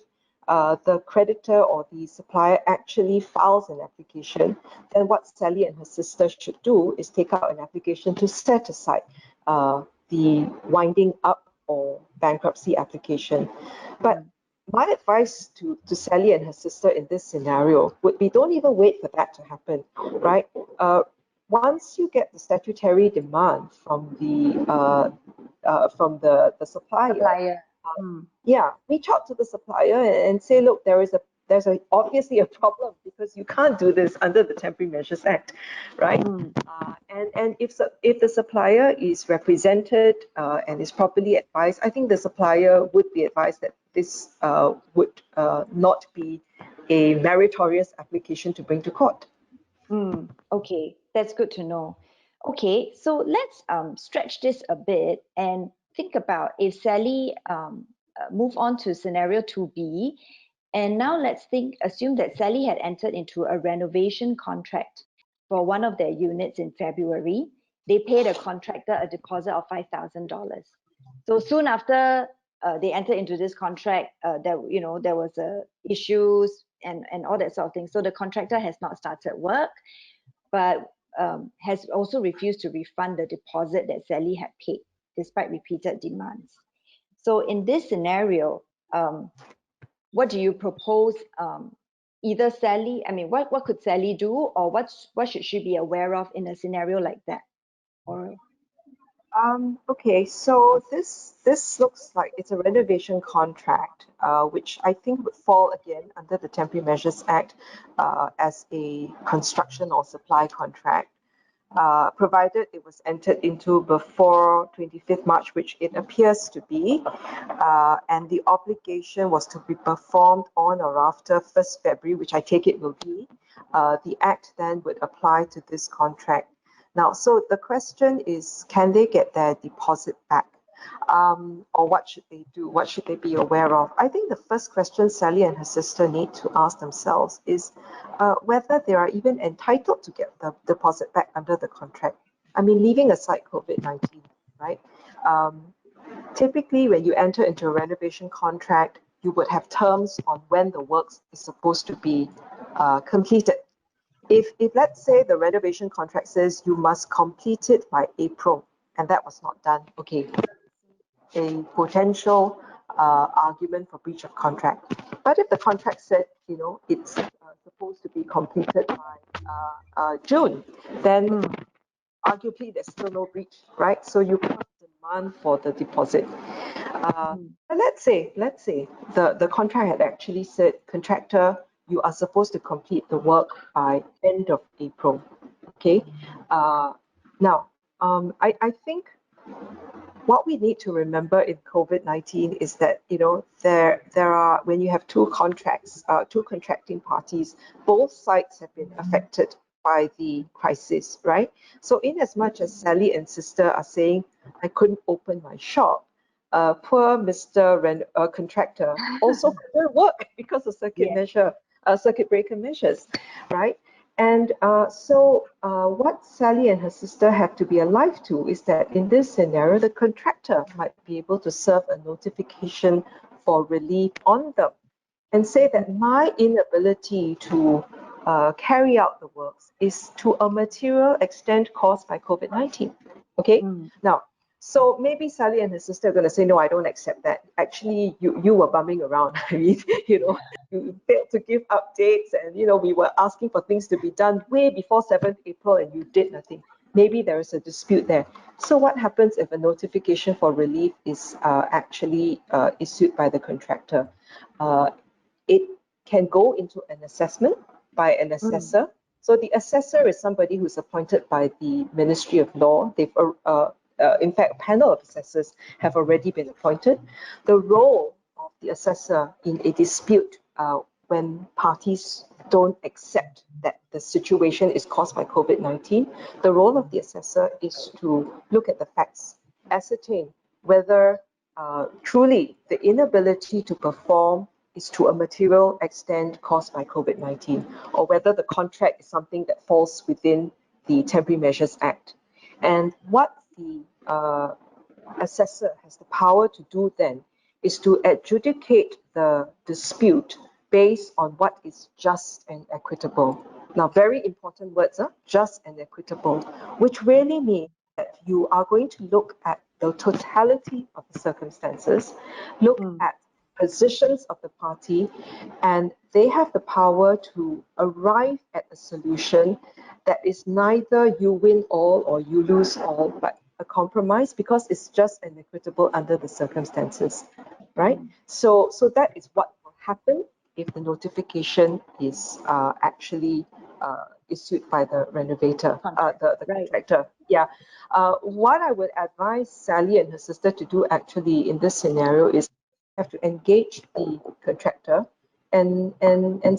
the creditor or the supplier actually files an application, then what Sally and her sister should do is take out an application to set aside the winding up or bankruptcy application. But my advice to Sally and her sister in this scenario would be, don't even wait for that to happen, right? Once you get the statutory demand from the supplier, reach out to the supplier and say, look, there's obviously a problem because you can't do this under the Temporary Measures Act, right? And if the supplier is represented and is properly advised, I think the supplier would be advised that this would not be a meritorious application to bring to court. Okay, that's good to know. Okay, so let's stretch this a bit and think about if Sally move on to scenario 2B, and now let's assume that Sally had entered into a renovation contract for one of their units in February. They paid a contractor a deposit of $5,000. So soon after they entered into this contract, there was issues and all that sort of thing. So the contractor has not started work, but has also refused to refund the deposit that Sally had paid, despite repeated demands. So in this scenario, what do you propose? Either Sally, what could Sally do, or what should she be aware of in a scenario like that? Or Okay, so this looks like it's a renovation contract, which I think would fall again under the Temporary Measures Act as a construction or supply contract, provided it was entered into before 25th March, which it appears to be, and the obligation was to be performed on or after 1st February, which I take it will be. The Act then would apply to this contract. Now, so the question is, can they get their deposit back? Or what should they do? What should they be aware of? I think the first question Sally and her sister need to ask themselves is whether they are even entitled to get the deposit back under the contract. I mean, leaving aside COVID-19, right? Typically, when you enter into a renovation contract, you would have terms on when the works is supposed to be completed. If let's say the renovation contract says you must complete it by April, and that was not done, okay, a potential argument for breach of contract. But if the contract said, it's supposed to be completed by June, then arguably there's still no breach, right? So you can't demand for the deposit. But let's say the contract had actually said, contractor, you are supposed to complete the work by end of April. Okay. Now, I think what we need to remember in COVID-19 is that, there are, when you have two contracting parties, both sides have been affected by the crisis, right? So in as much as Sally and sister are saying, I couldn't open my shop, poor Mr. Contractor also couldn't work because of circuit breaker measures, right? And what Sally and her sister have to be alive to is that in this scenario, the contractor might be able to serve a notification for relief on them and say that my inability to carry out the works is to a material extent caused by COVID-19. Okay? Now, so maybe Sally and her sister are going to say, no, I don't accept that. Actually, you were bumming around. I mean, you failed to give updates, and we were asking for things to be done way before 7th April, and you did nothing. Maybe there is a dispute there. So what happens if a notification for relief is actually issued by the contractor? It can go into an assessment by an assessor. So the assessor is somebody who's appointed by the Ministry of Law. In fact, a panel of assessors have already been appointed. The role of the assessor in a dispute when parties don't accept that the situation is caused by COVID-19, the role of the assessor is to look at the facts, ascertain whether truly the inability to perform is to a material extent caused by COVID-19, or whether the contract is something that falls within the Temporary Measures Act. And what the assessor has the power to do then is to adjudicate the dispute based on what is just and equitable. Now, very important words, just and equitable, which really means that you are going to look at the totality of the circumstances, look at positions of the party, and they have the power to arrive at a solution that is neither you win all or you lose all, but a compromise, because it's just and equitable under the circumstances, right? So that is what will happen if the notification is actually issued by the renovator, the contractor. Yeah. What I would advise Sally and her sister to do actually in this scenario is have to engage the contractor and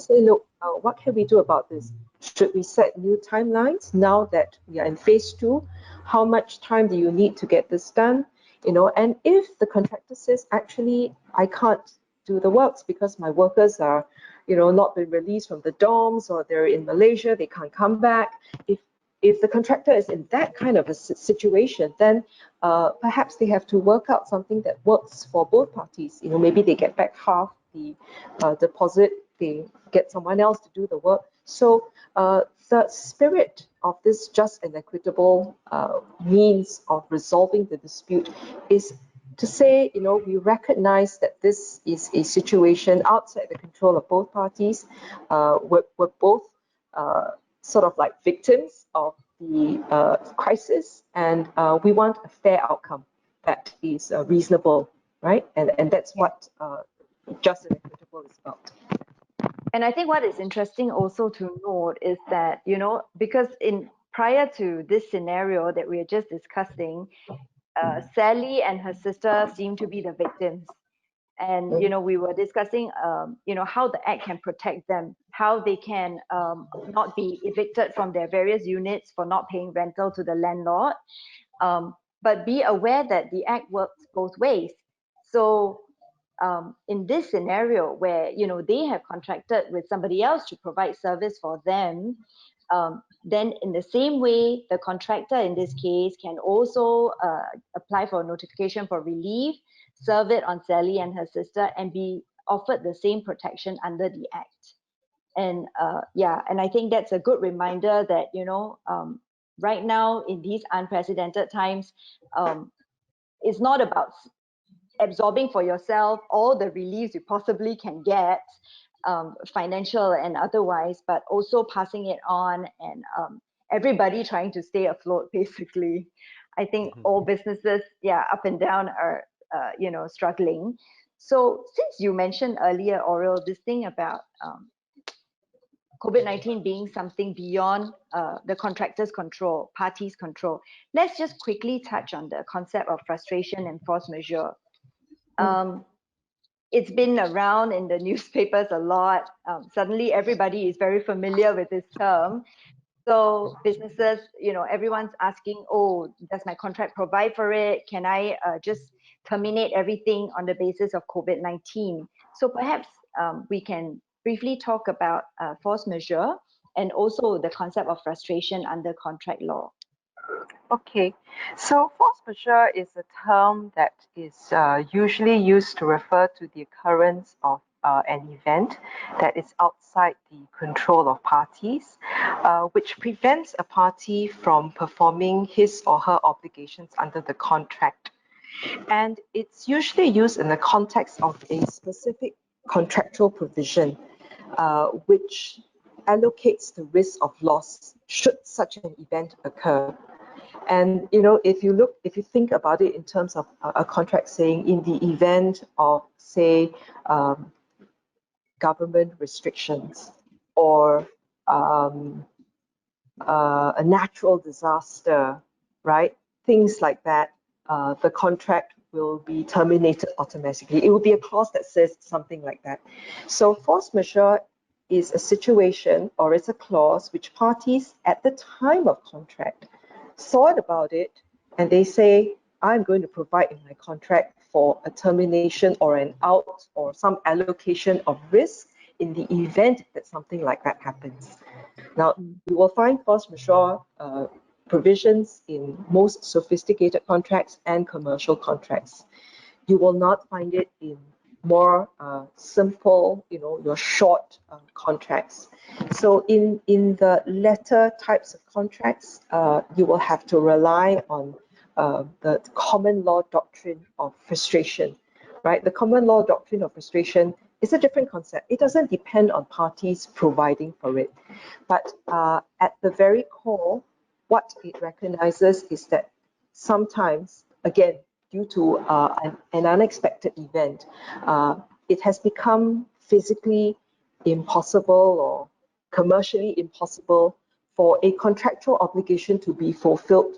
say, look, what can we do about this? Should we set new timelines now that we are in phase 2? How much time do you need to get this done? And if the contractor says, actually, I can't do the works because my workers are, not been released from the dorms, or they're in Malaysia, they can't come back. If the contractor is in that kind of a situation, then perhaps they have to work out something that works for both parties. Maybe they get back half the deposit, they get someone else to do the work. So the spirit of this just and equitable means of resolving the dispute is to say, we recognize that this is a situation outside the control of both parties. We're both sort of like victims of the crisis, and we want a fair outcome that is reasonable, right? And that's what just and equitable is about. And I think what is interesting also to note is that, because prior to this scenario that we are just discussing, Sally and her sister seem to be the victims. And, we were discussing, how the Act can protect them, how they can not be evicted from their various units for not paying rental to the landlord, but be aware that the Act works both ways. So in this scenario where, they have contracted with somebody else to provide service for them, then in the same way, the contractor in this case can also apply for a notification for relief, serve it on Sally and her sister, and be offered the same protection under the Act. And and I think that's a good reminder that, right now in these unprecedented times, it's not about absorbing for yourself all the reliefs you possibly can get, financial and otherwise, but also passing it on and everybody trying to stay afloat, basically. I think all businesses, yeah, up and down are, struggling. So since you mentioned earlier, Aurel, this thing about COVID-19 being something beyond the contractor's control, parties' control, let's just quickly touch on the concept of frustration and force majeure. It's been around in the newspapers a lot. Suddenly, everybody is very familiar with this term. So businesses, everyone's asking, oh, does my contract provide for it? Can I just terminate everything on the basis of COVID-19? So perhaps we can briefly talk about force majeure and also the concept of frustration under contract law. Okay, so force majeure is a term that is usually used to refer to the occurrence of an event that is outside the control of parties, which prevents a party from performing his or her obligations under the contract. And it's usually used in the context of a specific contractual provision, which allocates the risk of loss should such an event occur. And if you think about it in terms of a contract saying in the event of, say, government restrictions or a natural disaster, right? Things like that, the contract will be terminated automatically. It will be a clause that says something like that. So force majeure is a situation or it's a clause which parties at the time of contract thought about it and they say, I'm going to provide in my contract for a termination or an out or some allocation of risk in the event that something like that happens. Now, you will find force majeure provisions in most sophisticated contracts and commercial contracts. You will not find it in more simple, your short contracts. So in the latter types of contracts, you will have to rely on the common law doctrine of frustration, right? The common law doctrine of frustration is a different concept. It doesn't depend on parties providing for it. But at the very core, what it recognizes is that sometimes, again, due to an unexpected event, it has become physically impossible or commercially impossible for a contractual obligation to be fulfilled,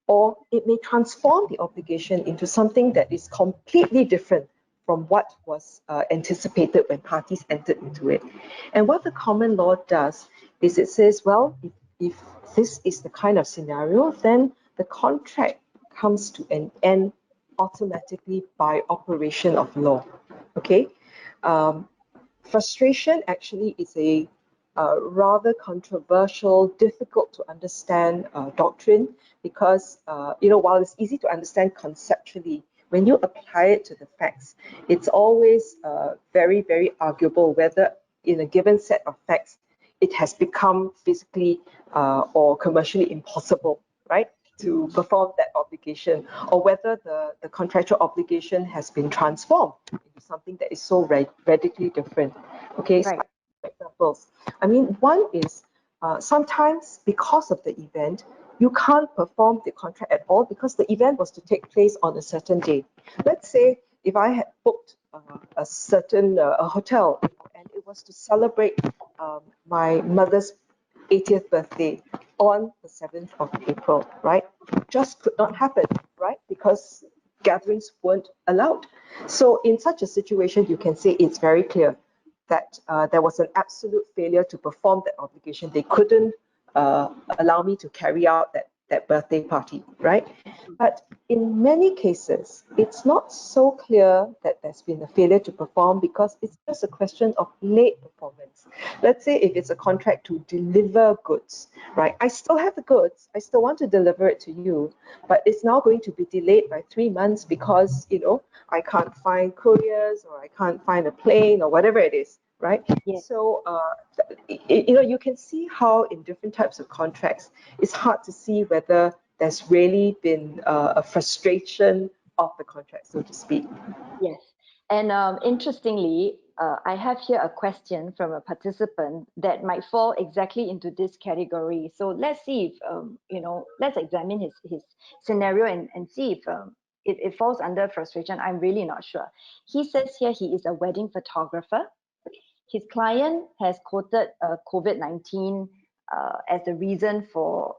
or it may transform the obligation into something that is completely different from what was anticipated when parties entered into it. And what the common law does is it says, well, if this is the kind of scenario, then the contract comes to an end automatically by operation of law. Okay, frustration actually is a rather controversial, difficult to understand doctrine because while it's easy to understand conceptually, when you apply it to the facts, it's always very, very arguable whether in a given set of facts it has become physically or commercially impossible, right, to perform that obligation, or whether the contractual obligation has been transformed into something that is so radically different. Okay, Right. so examples. I mean, one is sometimes because of the event, you can't perform the contract at all because the event was to take place on a certain day. Let's say if I had booked a certain a hotel and it was to celebrate my mother's 80th birthday on the 7th of April, right? Just could not happen, right? Because gatherings weren't allowed. So in such a situation, you can say it's very clear that there was an absolute failure to perform that obligation. They couldn't allow me to carry out that birthday party, right? But in many cases, it's not so clear that there's been a failure to perform because it's just a question of late performance. Let's say if it's a contract to deliver goods, right? I still have the goods, I still want to deliver it to you, but it's now going to be delayed by 3 months because, I can't find couriers or I can't find a plane or whatever it is, right? Yes. So, you can see how in different types of contracts, it's hard to see whether there's really been a frustration of the contract, so to speak. Yes. And interestingly, I have here a question from a participant that might fall exactly into this category. So let's see if, let's examine his scenario and see if it falls under frustration. I'm really not sure. He says here he is a wedding photographer. His client has quoted COVID-19 as the reason for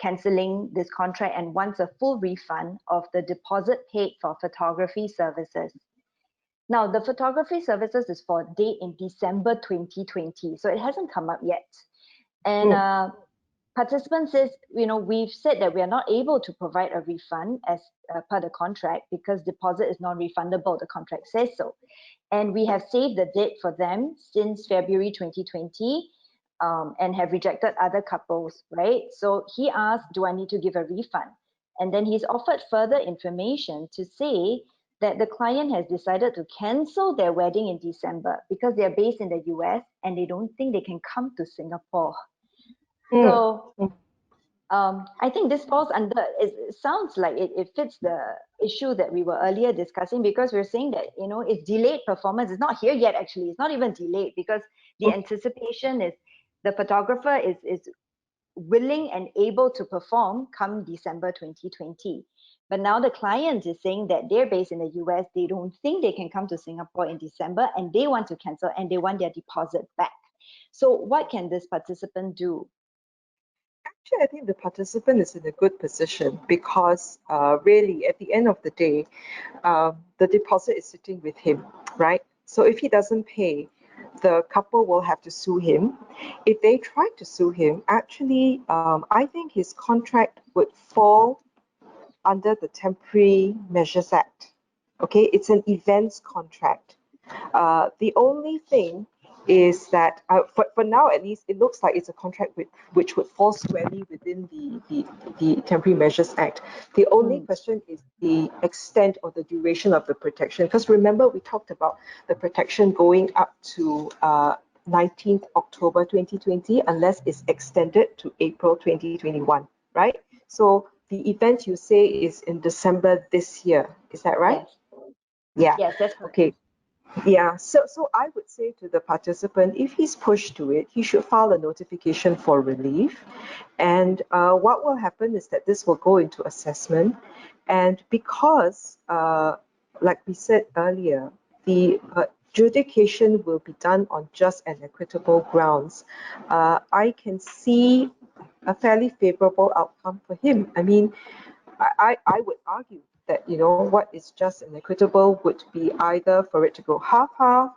cancelling this contract and wants a full refund of the deposit paid for photography services. Now, the photography services is for a date in December 2020, so it hasn't come up yet. And participant says, we've said that we are not able to provide a refund as per the contract because deposit is non-refundable. The contract says so. And we have saved the date for them since February 2020 and have rejected other couples, right? So he asked, do I need to give a refund? And then he's offered further information to say that the client has decided to cancel their wedding in December because they are based in the US and they don't think they can come to Singapore. So I think this falls under, it sounds like it fits the issue that we were earlier discussing, because we're saying that, it's delayed performance. It's not here yet, actually. It's not even delayed because the anticipation is the photographer is willing and able to perform come December 2020. But now the client is saying that they're based in the US, they don't think they can come to Singapore in December and they want to cancel and they want their deposit back. So what can this participant do? Actually, I think the participant is in a good position because really at the end of the day, the deposit is sitting with him, right? So if he doesn't pay, the couple will have to sue him. If they try to sue him, actually, I think his contract would fall under the Temporary Measures Act. Okay, it's an events contract. The only thing is that for now at least it looks like it's a contract which would fall squarely within the Temporary Measures Act. The only question is the extent or the duration of the protection, because remember we talked about the protection going up to 19th October 2020 unless it's extended to April 2021, right? So the event you say is in December this year, is that right? Yes. Yeah. Yes, that's correct. Okay. Yeah, so I would say to the participant, if he's pushed to it, he should file a notification for relief. And what will happen is that this will go into assessment. And because, like we said earlier, the adjudication will be done on just and equitable grounds, I can see a fairly favorable outcome for him. I mean, I would argue that, what is just and equitable would be either for it to go half-half,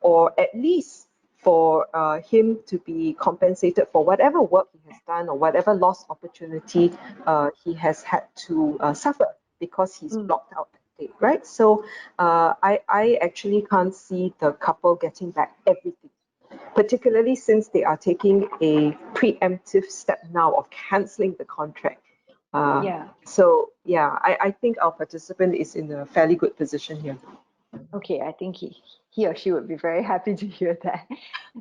or at least for him to be compensated for whatever work he has done or whatever lost opportunity he has had to suffer because he's blocked out that date, right? So I actually can't see the couple getting back everything, particularly since they are taking a preemptive step now of cancelling the contract. So yeah, I think our participant is in a fairly good position here. Okay, I think he or she would be very happy to hear that.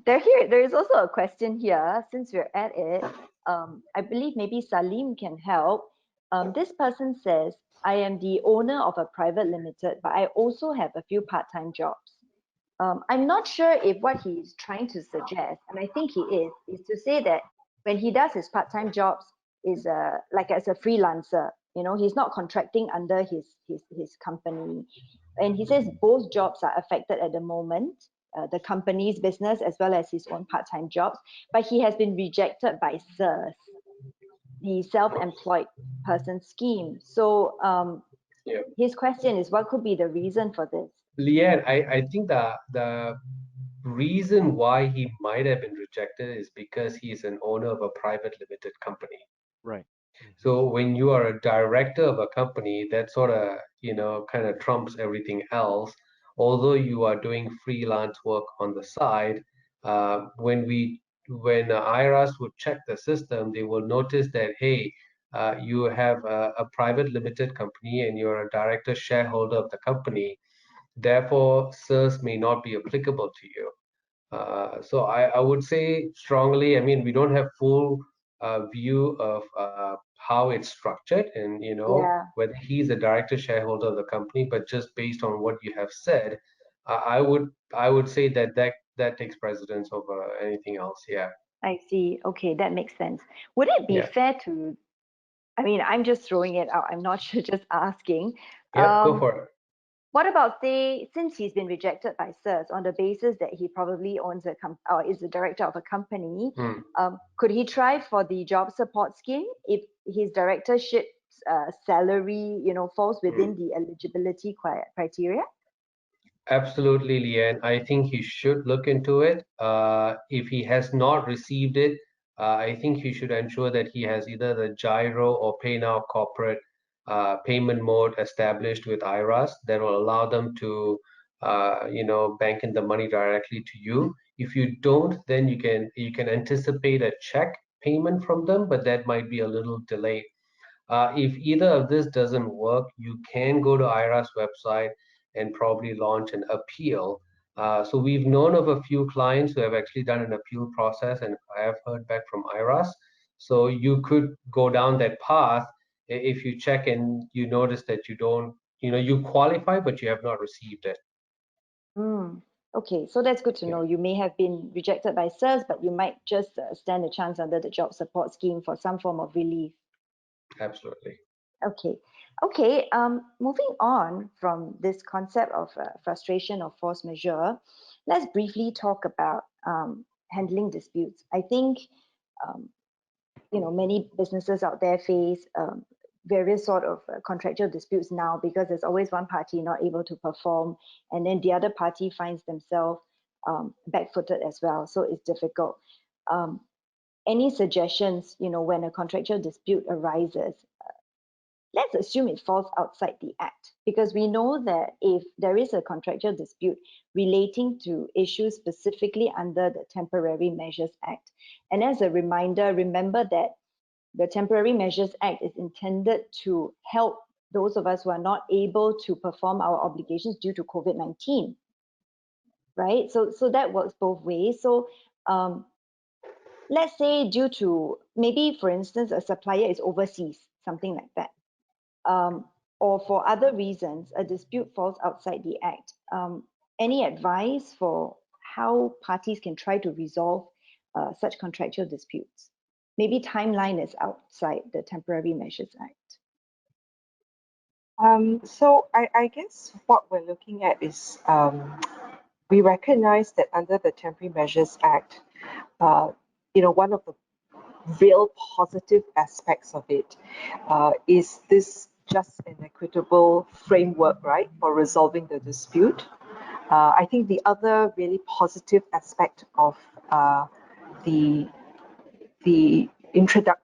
There is also a question here, since we're at it. I believe maybe Salim can help. This person says, I am the owner of a private limited, but I also have a few part-time jobs. I'm not sure if what he's trying to suggest, and I think he is to say that when he does his part-time jobs is like as a freelancer, he's not contracting under his company. And he says both jobs are affected at the moment, the company's business as well as his own part-time jobs, but he has been rejected by SERS, the self-employed person scheme. So his question is, what could be the reason for this? Leanne, I think the reason why he might have been rejected is because he is an owner of a private limited company. Right. So when you are a director of a company, that sort of, kind of trumps everything else. Although you are doing freelance work on the side, when IRAS would check the system, they will notice that, hey, you have a private limited company and you're a director shareholder of the company. Therefore, SIRS may not be applicable to you. So I would say strongly, I mean, we don't have full view of how it's structured and, whether he's a director shareholder of the company, but just based on what you have said, I would say that takes precedence over anything else. Yeah. I see. Okay, that makes sense. Would it be Yeah. fair to, I mean, I'm just throwing it out. I'm not sure, just asking. Yep. Go for it. What about, say, since he's been rejected by SIRS on the basis that he probably owns a or is the director of a company, Hmm. could he try for the job support scheme if his directorship's salary, falls within the eligibility criteria? Absolutely, Leanne. I think he should look into it. If he has not received it, I think he should ensure that he has either the Gyro or Pay Now corporate payment mode established with IRAS that will allow them to, bank in the money directly to you. If you don't, then you can anticipate a check payment from them, but that might be a little delayed. If either of this doesn't work, you can go to IRA's website and probably launch an appeal. So we've known of a few clients who have actually done an appeal process and I have heard back from IRAS. So you could go down that path if you check and you notice that you don't, you qualify, but you have not received it. Mm. Okay, so that's good to Yeah, know. You may have been rejected by SIRS, but you might just stand a chance under the job support scheme for some form of relief. absolutely. Okay. Okay. Moving on from this concept of frustration or force majeure, let's briefly talk about handling disputes. I think um, many businesses out there face various sort of contractual disputes now because there's always one party not able to perform, and then the other party finds themselves back-footed as well. So it's difficult. Um, any suggestions, when a contractual dispute arises? Let's assume it falls outside the act, because we know that if there is a contractual dispute relating to issues specifically under the Temporary Measures Act, and as a reminder, remember that the Temporary Measures Act is intended to help those of us who are not able to perform our obligations due to COVID-19, right? So that works both ways. So let's say due to, maybe for instance, a supplier is overseas, something like that, or for other reasons, a dispute falls outside the act. Any advice for how parties can try to resolve such contractual disputes? Maybe timeline is outside the Temporary Measures Act. So I guess what we're looking at is we recognize that under the Temporary Measures Act, one of the real positive aspects of it is this just and equitable framework, right, for resolving the dispute. I think the other really positive aspect of the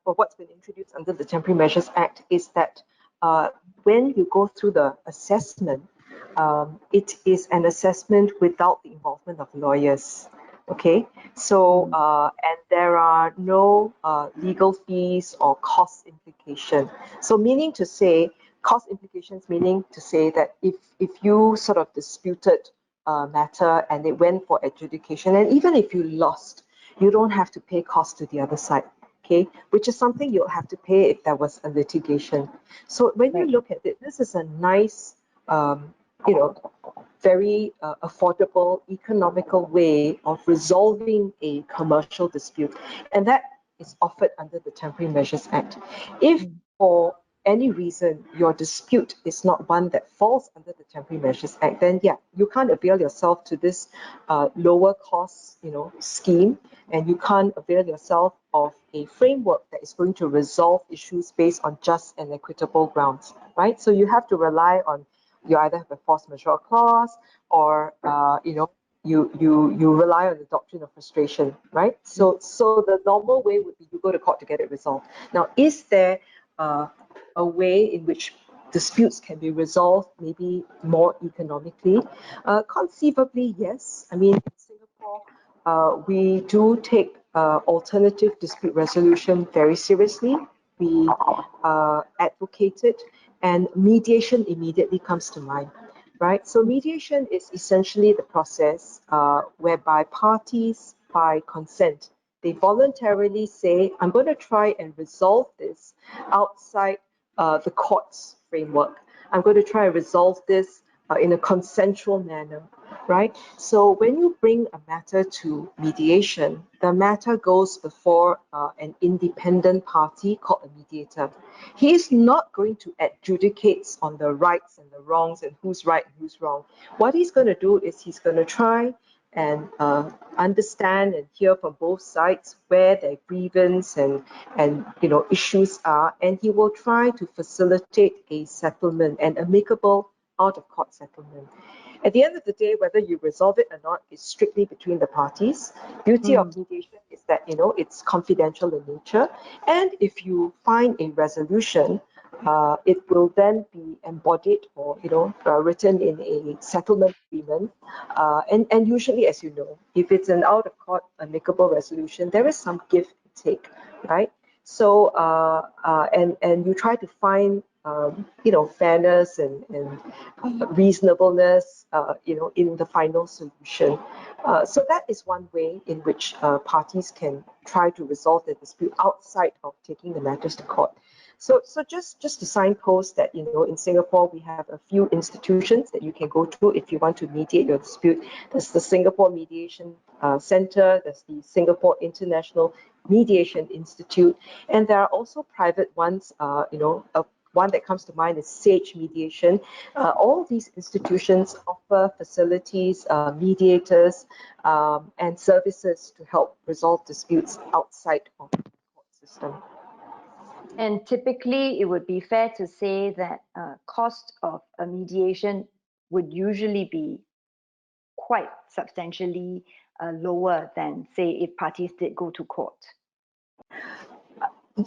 what's been introduced under the Temporary Measures Act is that when you go through the assessment, it is an assessment without the involvement of lawyers. Okay, so and there are no legal fees or cost implication. So meaning to say, cost implications meaning to say that if you sort of disputed a matter and it went for adjudication, and even if you lost, you don't have to pay costs to the other side, okay? Which is something you'll have to pay if there was a litigation. So when you Right. look at it, this is a nice, you know, very affordable, economical way of resolving a commercial dispute. And that is offered under the Temporary Measures Act. If for any reason your dispute is not one that falls under the Temporary Measures Act, then yeah, you can't avail yourself to this lower cost, scheme, and you can't avail yourself of a framework that is going to resolve issues based on just and equitable grounds, right? So you have to rely on, you either have a force majeure clause or you rely on the doctrine of frustration, right? So the normal way would be you go to court to get it resolved. Now, is there a way in which disputes can be resolved maybe more economically? Conceivably, yes. I mean, in Singapore, we do take alternative dispute resolution very seriously. We advocate it, and mediation immediately comes to mind, right? So mediation is essentially the process whereby parties, by consent, they voluntarily say, I'm going to try and resolve this outside the court's framework. I'm going to try and resolve this in a consensual manner. right? So when you bring a matter to mediation, the matter goes before an independent party called a mediator. He is not going to adjudicate on the rights and the wrongs and who's right and who's wrong. What he's going to do is he's going to try and understand and hear from both sides where their grievance and issues are, and he will try to facilitate a settlement, an amicable out of court settlement. At the end of the day, whether you resolve it or not is strictly between the parties. Beauty of mediation is that it's confidential in nature, and if you find a resolution, it will then be embodied or written in a settlement agreement. And usually, as you know, if it's an out of court amicable resolution, there is some give and take, right? So and you try to find fairness and reasonableness in the final solution. So that is one way in which parties can try to resolve the dispute outside of taking the matters to court. So just to signpost that in Singapore we have a few institutions that you can go to if you want to mediate your dispute. There's the Singapore Mediation Center, there's the Singapore International Mediation Institute, and there are also private ones. One that comes to mind is Sage Mediation. All these institutions offer facilities, mediators, and services to help resolve disputes outside of the court system. And typically, it would be fair to say that cost of a mediation would usually be quite substantially lower than, say, if parties did go to court.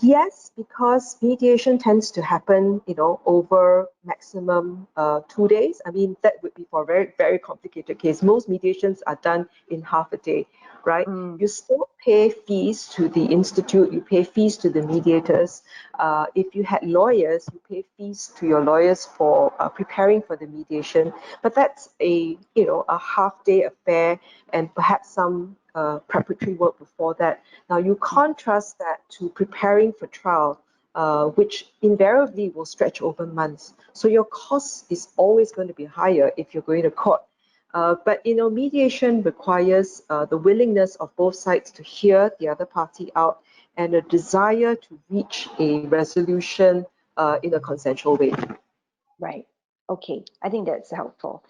Yes, because mediation tends to happen, over maximum 2 days. I mean, that would be for a very, very complicated case. Most mediations are done in half a day, right? You still pay fees to the institute, you pay fees to the mediators. If you had lawyers, you pay fees to your lawyers for preparing for the mediation. But that's a half-day affair, and perhaps some preparatory work before that. Now, you contrast that to preparing for trial, which invariably will stretch over months. So your cost is always going to be higher if you're going to court. But mediation requires the willingness of both sides to hear the other party out and a desire to reach a resolution in a consensual way. Right. Okay. I think that's helpful.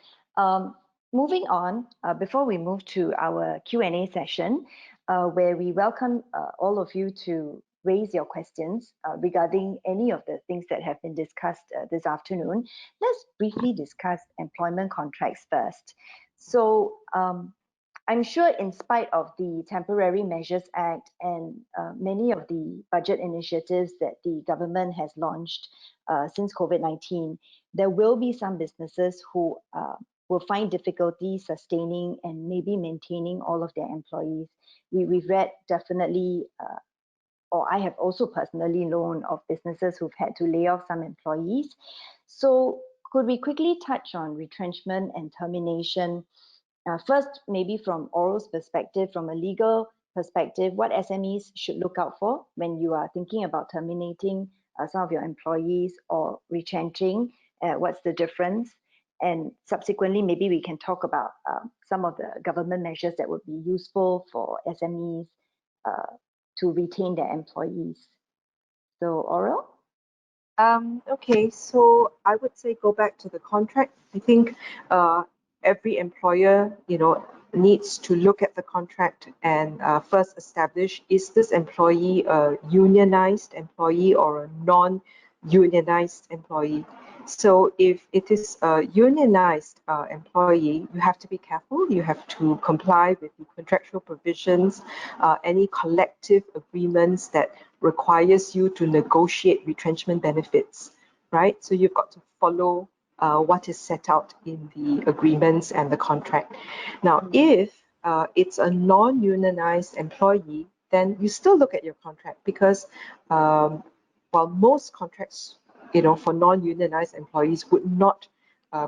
Moving on, before we move to our Q&A session, where we welcome all of you to raise your questions regarding any of the things that have been discussed this afternoon, let's briefly discuss employment contracts first. So I'm sure in spite of the Temporary Measures Act and many of the budget initiatives that the government has launched since COVID-19, there will be some businesses who will find difficulty sustaining and maybe maintaining all of their employees. We've read definitely, or I have also personally known of businesses who've had to lay off some employees. So could we quickly touch on retrenchment and termination? First, maybe from Oral's perspective, from a legal perspective, what SMEs should look out for when you are thinking about terminating some of your employees or retrenching? What's the difference? And subsequently, maybe we can talk about some of the government measures that would be useful for SMEs to retain their employees. So, Oral? Okay, so I would say go back to the contract. I think every employer, needs to look at the contract and first establish, is this employee a unionized employee or a non-unionized employee? So if it is a unionized employee, you have to be careful. You have to comply with the contractual provisions, any collective agreements that requires you to negotiate retrenchment benefits, right? So you've got to follow what is set out in the agreements and the contract. Now, if it's a non-unionized employee, then you still look at your contract because while most contracts, for non-unionized employees would not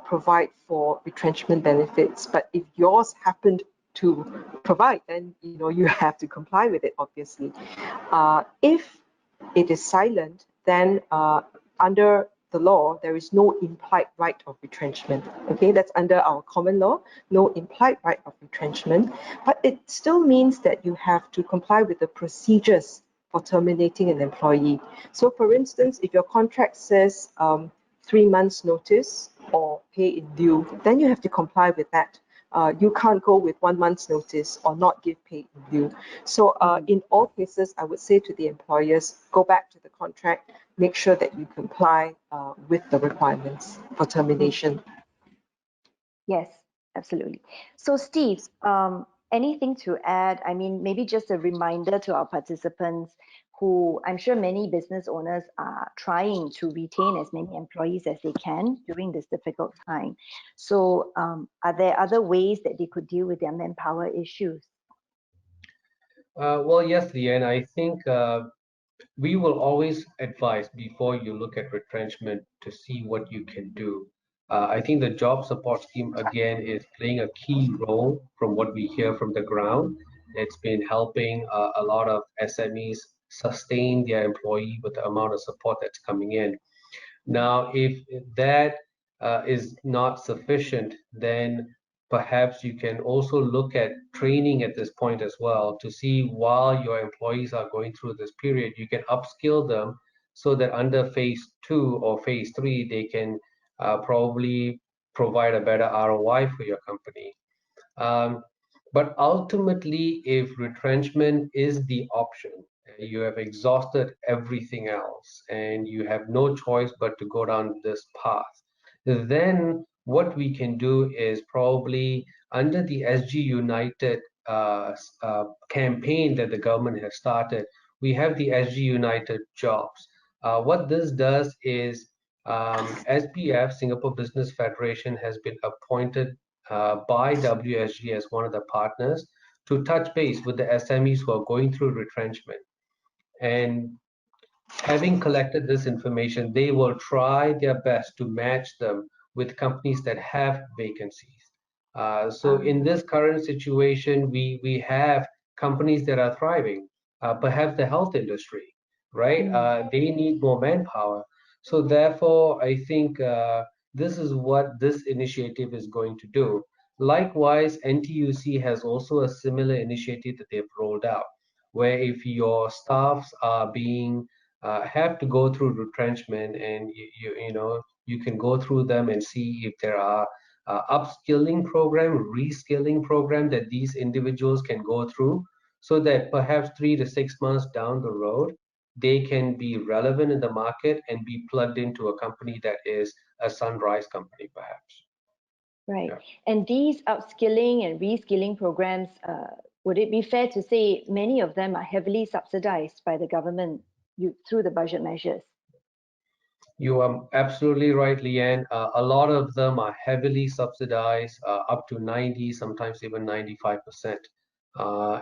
provide for retrenchment benefits, but if yours happened to provide, then you have to comply with it, obviously. If it is silent, then under the law, there is no implied right of retrenchment. Okay, that's under our common law, no implied right of retrenchment. But it still means that you have to comply with the procedures for terminating an employee. So for instance, if your contract says 3 months notice or pay in lieu, then you have to comply with that. You can't go with 1 month's notice or not give pay in lieu. So in all cases, I would say to the employers, go back to the contract, make sure that you comply with the requirements for termination. Yes, absolutely. So Steve, anything to add? I mean, maybe just a reminder to our participants who I'm sure many business owners are trying to retain as many employees as they can during this difficult time. So are there other ways that they could deal with their manpower issues? Well, yes, Leanne, I think we will always advise before you look at retrenchment to see what you can do. I think the job support scheme, again, is playing a key role from what we hear from the ground. It's been helping a lot of SMEs sustain their employee with the amount of support that's coming in. Now, if that is not sufficient, then perhaps you can also look at training at this point as well to see while your employees are going through this period, you can upskill them so that under phase 2 or phase 3, they can probably provide a better ROI for your company. But ultimately, if retrenchment is the option, you have exhausted everything else and you have no choice but to go down this path, then what we can do is probably under the SG United campaign that the government has started, we have the SG United jobs. What this does is SBF, Singapore Business Federation, has been appointed by WSG as one of the partners to touch base with the SMEs who are going through retrenchment. And having collected this information, they will try their best to match them with companies that have vacancies. So in this current situation, we have companies that are thriving, perhaps the health industry, right? They need more manpower. So therefore, I think this is what this initiative is going to do. Likewise, NTUC has also a similar initiative that they've rolled out, where if your staffs are being have to go through retrenchment, and you can go through them and see if there are upskilling program, reskilling program that these individuals can go through, so that perhaps 3 to 6 months down the road, they can be relevant in the market and be plugged into a company that is a sunrise company, perhaps. Right. Yeah. And these upskilling and reskilling programs, would it be fair to say many of them are heavily subsidized by the government through the budget measures? You are absolutely right, Leanne. A lot of them are heavily subsidized, up to 90, sometimes even 95%.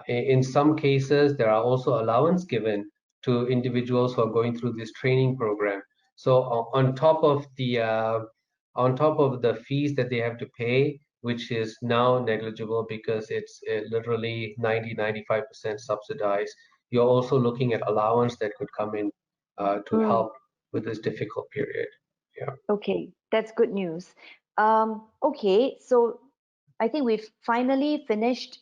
In some cases, there are also allowance given to individuals who are going through this training program. So on top of the fees that they have to pay, which is now negligible because it's literally 90-95% subsidized, you're also looking at allowance that could come in to help with this difficult period. Yeah. Okay, that's good news. Okay, so I think we've finally finished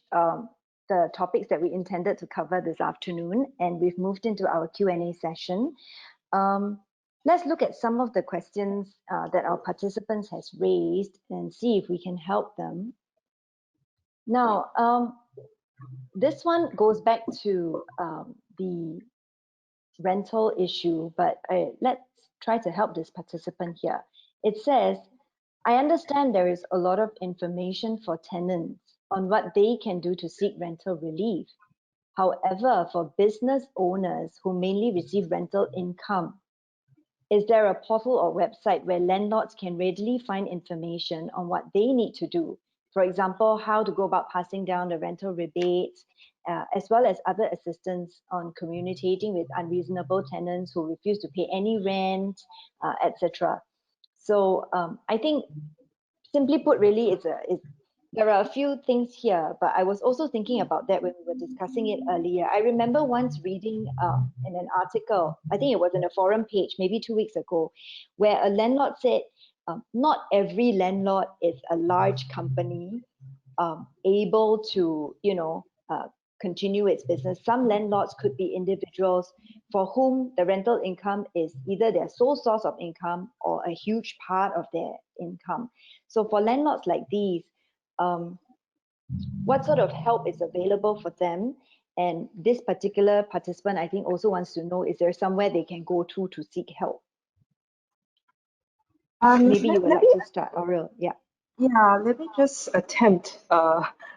the topics that we intended to cover this afternoon, and we've moved into our Q&A session. Let's look at some of the questions that our participants has raised and see if we can help them. Now, this one goes back to the rental issue, but let's try to help this participant here. It says, I understand there is a lot of information for tenants on what they can do to seek rental relief. However, for business owners who mainly receive rental income, is there a portal or website where landlords can readily find information on what they need to do? For example, how to go about passing down the rental rebates, as well as other assistance on communicating with unreasonable tenants who refuse to pay any rent, etc. So I think, simply put, really, there are a few things here, but I was also thinking about that when we were discussing it earlier. I remember once reading in an article, I think it was in a forum page, maybe 2 weeks ago, where a landlord said, not every landlord is a large company able to, continue its business. Some landlords could be individuals for whom the rental income is either their sole source of income or a huge part of their income. So for landlords like these, what sort of help is available for them? And this particular participant, I think, also wants to know, is there somewhere they can go to seek help? Maybe you would like to start, Aurel. Yeah. Yeah, let me just attempt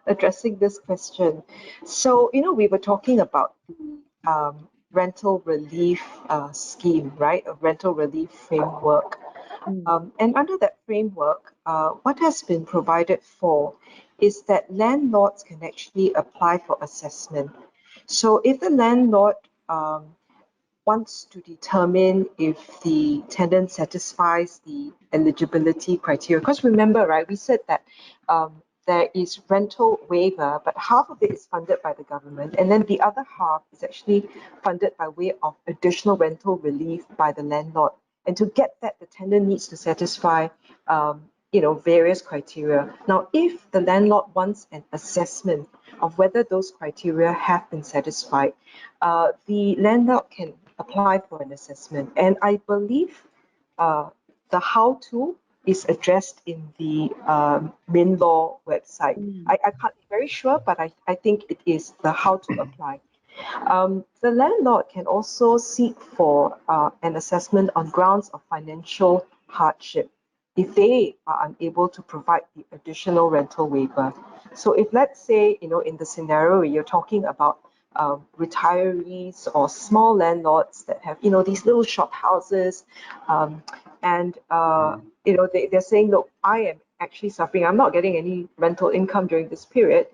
addressing this question. So, we were talking about the rental relief scheme, right? A rental relief framework. And under that framework, what has been provided for is that landlords can actually apply for assessment. So if the landlord wants to determine if the tenant satisfies the eligibility criteria. Because remember, right, we said that there is rental waiver, but half of it is funded by the government, and then the other half is actually funded by way of additional rental relief by the landlord. And to get that, the tenant needs to satisfy various criteria. Now, if the landlord wants an assessment of whether those criteria have been satisfied, the landlord can apply for an assessment. And I believe the how-to is addressed in the MinLaw website. I can't be very sure, but I think it is the how to apply. The landlord can also seek for an assessment on grounds of financial hardship if they are unable to provide the additional rental waiver. So if, let's say, in the scenario where you're talking about retirees or small landlords that have, these little shop houses, and they're saying, look, I am actually suffering, I'm not getting any rental income during this period.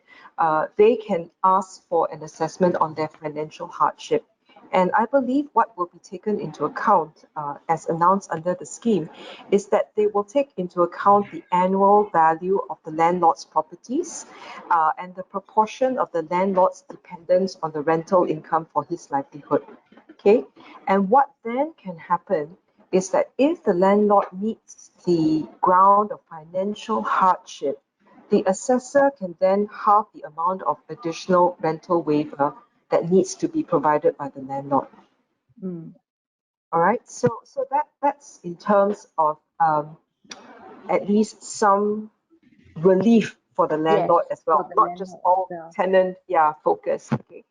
They can ask for an assessment on their financial hardship. And I believe what will be taken into account, as announced under the scheme, is that they will take into account the annual value of the landlord's properties and the proportion of the landlord's dependence on the rental income for his livelihood. Okay, and what then can happen is that if the landlord meets the ground of financial hardship, the assessor can then halve the amount of additional rental waiver that needs to be provided by the landlord. All right, so that's in terms of at least some relief for the landlord as well, not just all tenant focus. Okay.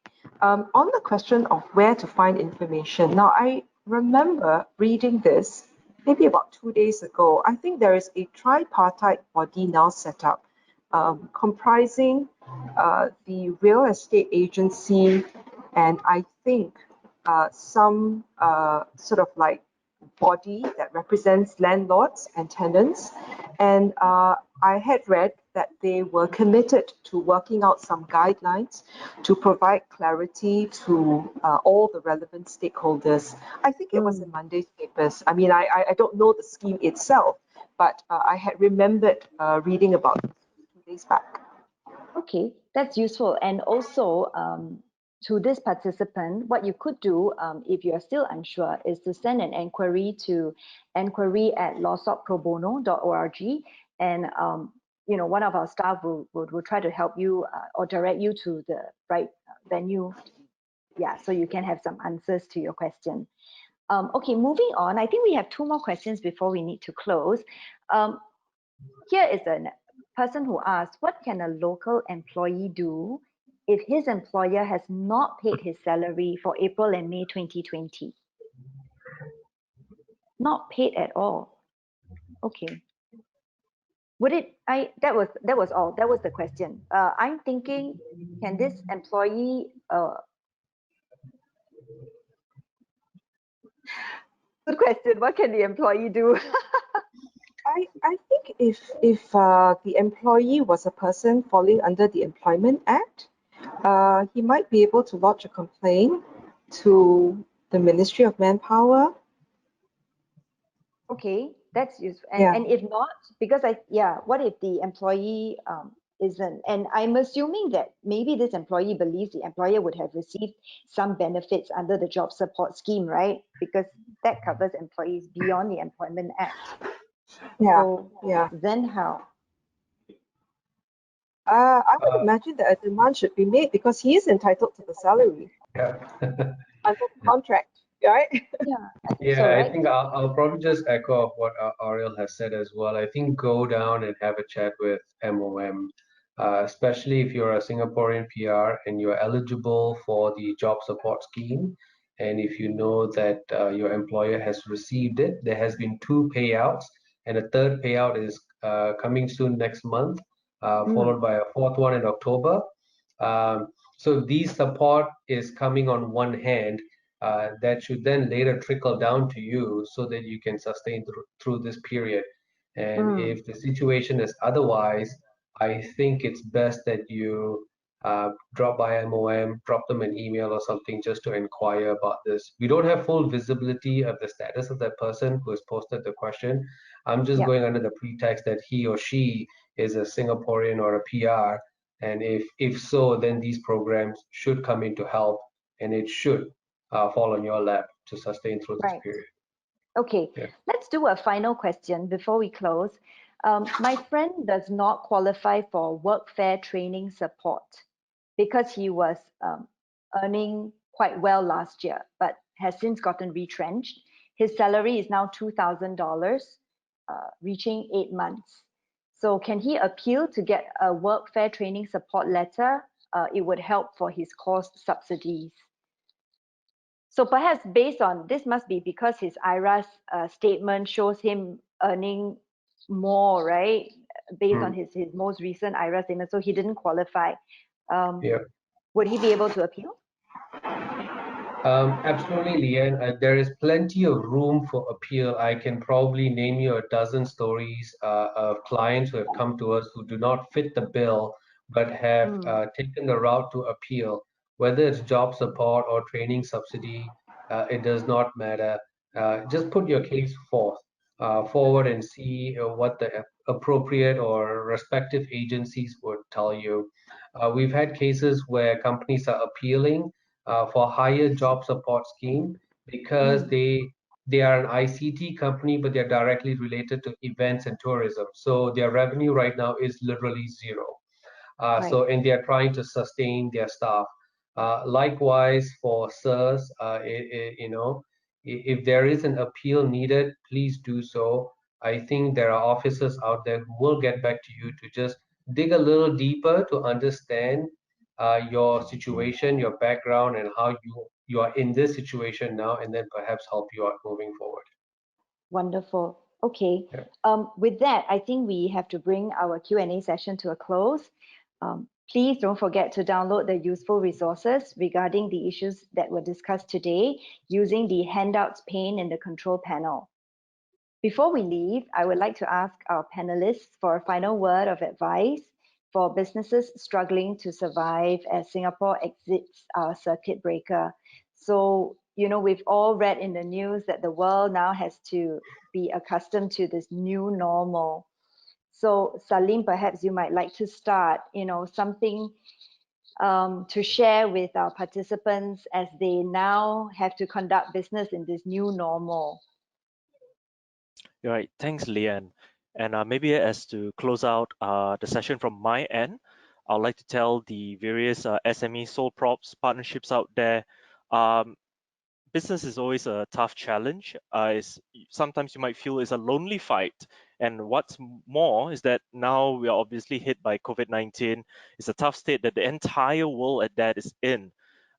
On the question of where to find information, now I remember reading this maybe about 2 days ago. I think there is a tripartite body now set up, comprising the real estate agency, and I think some sort of like body that represents landlords and tenants. And I had read that they were committed to working out some guidelines to provide clarity to all the relevant stakeholders. I think it was in Monday's papers. I mean, I don't know the scheme itself, but I had remembered reading about it 2 days back. Okay, that's useful. And also, to this participant, what you could do, if you are still unsure, is to send an inquiry to enquiry@lawsopprobono.org, and one of our staff will try to help you or direct you to the right venue. Yeah, so you can have some answers to your question. Okay, moving on. I think we have 2 more questions before we need to close. Here is a person who asked, what can a local employee do if his employer has not paid his salary for April and May 2020? Not paid at all. Okay. That was all. That was the question. I'm thinking, can this employee good question. What can the employee do? I think if the employee was a person falling under the Employment Act, he might be able to lodge a complaint to the Ministry of Manpower. Okay, that's useful. And if not, because what if the employee isn't. And I'm assuming that maybe this employee believes the employer would have received some benefits under the job support scheme, right? Because that covers employees beyond the Employment Act. Yeah, So yeah. then how? I would imagine that a demand should be made because he is entitled to the salary Yeah. under the contract, right? Yeah, I think so, Yeah, I right? think I'll probably just echo what Ariel has said as well. I think go down and have a chat with MOM, especially if you're a Singaporean PR and you're eligible for the job support scheme. And if you know that your employer has received it, there has been two payouts, and a third payout is coming soon next month, followed by a fourth one in October. So these support is coming on one hand, that should then later trickle down to you so that you can sustain through this period. And Mm, if the situation is otherwise, I think it's best that you drop by MOM, drop them an email or something just to inquire about this. We don't have full visibility of the status of that person who has posted the question. I'm just yeah, going under the pretext that he or she is a Singaporean or a PR. And if so, then these programs should come in to help, and it should fall on your lap to sustain through this right. period. Okay, Yeah. let's do a final question before we close. My friend does not qualify for workfare training support because he was earning quite well last year, but has since gotten retrenched. His salary is now $2,000, reaching 8 months. So can he appeal to get a workfare training support letter? It would help for his cost subsidies. So perhaps based on this must be because his IRAS statement shows him earning more, right? Based on Mm. his most recent IRAS statement, so he didn't qualify. Um, Yeah. would he be able to appeal? Absolutely, Leanne. There is plenty of room for appeal. I can probably name you a dozen stories of clients who have come to us who do not fit the bill but have Mm, taken the route to appeal. Whether it's job support or training subsidy, it does not matter. Just put your case forward and see what the appropriate or respective agencies would tell you. We've had cases where companies are appealing for higher job support scheme because mm, they are an ICT company, but they're directly related to events and tourism. So their revenue right now is literally zero. right. And they are trying to sustain their staff. Likewise for SIRS, if there is an appeal needed, please do so. I think there are officers out there who will get back to you to just dig a little deeper to understand your situation, your background, and how you are in this situation now, and then perhaps help you out moving forward. Wonderful. Okay. Yeah. With that, I think we have to bring our Q&A session to a close. Please don't forget to download the useful resources regarding the issues that were discussed today using the handouts pane in the control panel. Before we leave, I would like to ask our panelists for a final word of advice for businesses struggling to survive as Singapore exits our circuit breaker. So, we've all read in the news that the world now has to be accustomed to this new normal. So, Salim, perhaps you might like to start, something to share with our participants as they now have to conduct business in this new normal. All right, thanks, Leanne. And maybe as to close out the session from my end, I'd like to tell the various SME sole props partnerships out there. Um, Business is always a tough challenge. Sometimes you might feel it's a lonely fight. And what's more is that now we are obviously hit by COVID-19. It's a tough state that the entire world at that is in.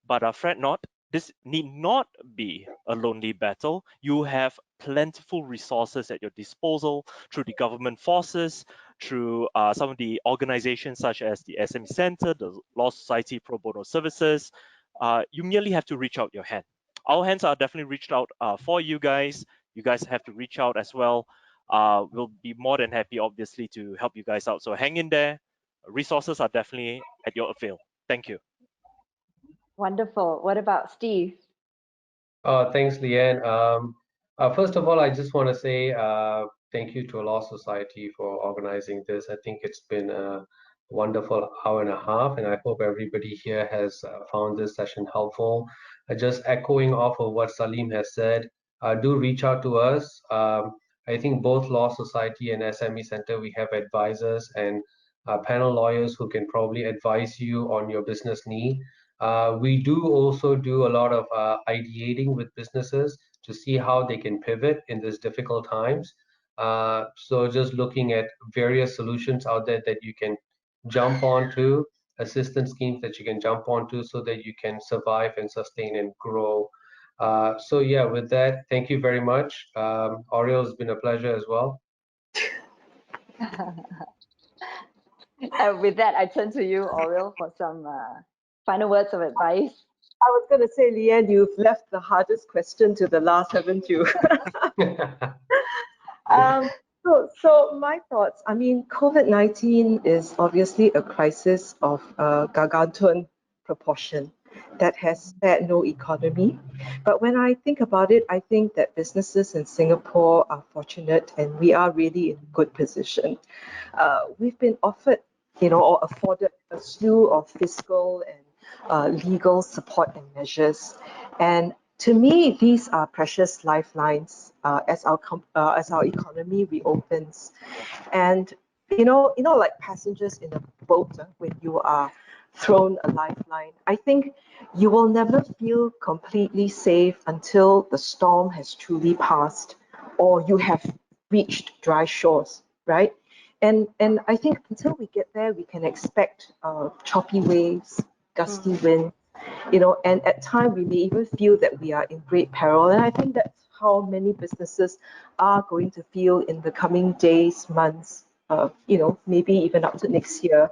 But fret not, this need not be a lonely battle. You have plentiful resources at your disposal through the government forces, through some of the organizations such as the SME Center, the Law Society Pro Bono Services. You merely have to reach out your hand. Our hands are definitely reached out for you guys. You guys have to reach out as well. We'll be more than happy, obviously, to help you guys out. So hang in there. Resources are definitely at your avail. Thank you. Wonderful. What about Steve? Thanks, Leanne. First of all, I just want to say thank you to Law Society for organizing this. I think it's been wonderful hour and a half, and I hope everybody here has found this session helpful. Just echoing off of what Salim has said, do reach out to us. I think both Law Society and SME Center, we have advisors and panel lawyers who can probably advise you on your business need. We do also do a lot of ideating with businesses to see how they can pivot in these difficult times. So just looking at various solutions out there that you can jump onto, assistance schemes that you can jump onto so that you can survive and sustain and grow. So yeah, with that, thank you very much. Oriel, it's been a pleasure as well. With that, I turn to you, Oriel, for some final words of advice. I was going to say, Leanne, you've left the hardest question to the last, haven't you? So my thoughts, I mean, COVID-19 is obviously a crisis of gargantuan proportion that has spared no economy. But when I think about it, I think that businesses in Singapore are fortunate and we are really in good position. We've been offered, or afforded a slew of fiscal and legal support and measures. And to me, these are precious lifelines as our economy reopens. And like passengers in a boat, when you are thrown a lifeline, I think you will never feel completely safe until the storm has truly passed or you have reached dry shores, right? And I think until we get there, we can expect choppy waves, gusty wind, and at times we may even feel that we are in great peril. And I think that's how many businesses are going to feel in the coming days, months, maybe even up to next year.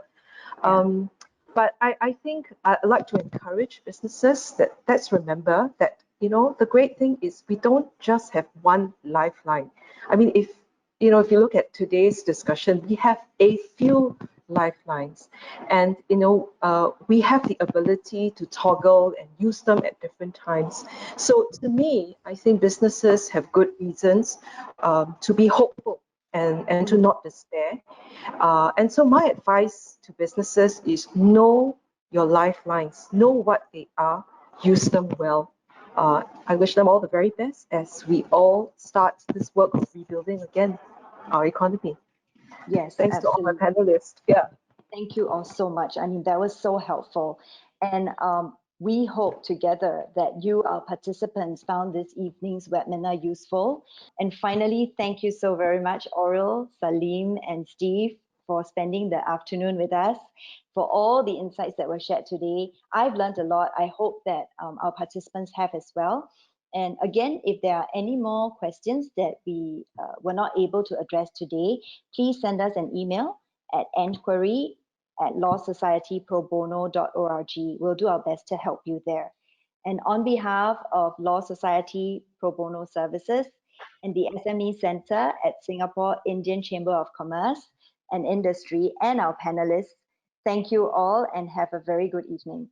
But I think I'd like to encourage businesses that let's remember that, the great thing is we don't just have one lifeline. I mean, if you look at today's discussion, we have a few lifelines, and we have the ability to toggle and use them at different times. So to me, I think businesses have good reasons to be hopeful and to not despair. And so my advice to businesses is know your lifelines, know what they are, use them well. I wish them all the very best as we all start this work of rebuilding again our economy. Yes, Thanks to all my absolutely. panelists. Yeah. Thank you all so much. I mean, that was so helpful. And we hope together that you, our participants, found this evening's webinar useful. And finally, thank you so very much, Oriel, Salim, and Steve, for spending the afternoon with us, for all the insights that were shared today. I've learned a lot. I hope that our participants have as well. And again, if there are any more questions that we were not able to address today, please send us an email at enquiry@lawsocietyprobono.org. We'll do our best to help you there. And on behalf of Law Society Pro Bono Services and the SME Center at Singapore Indian Chamber of Commerce and Industry and our panelists, thank you all and have a very good evening.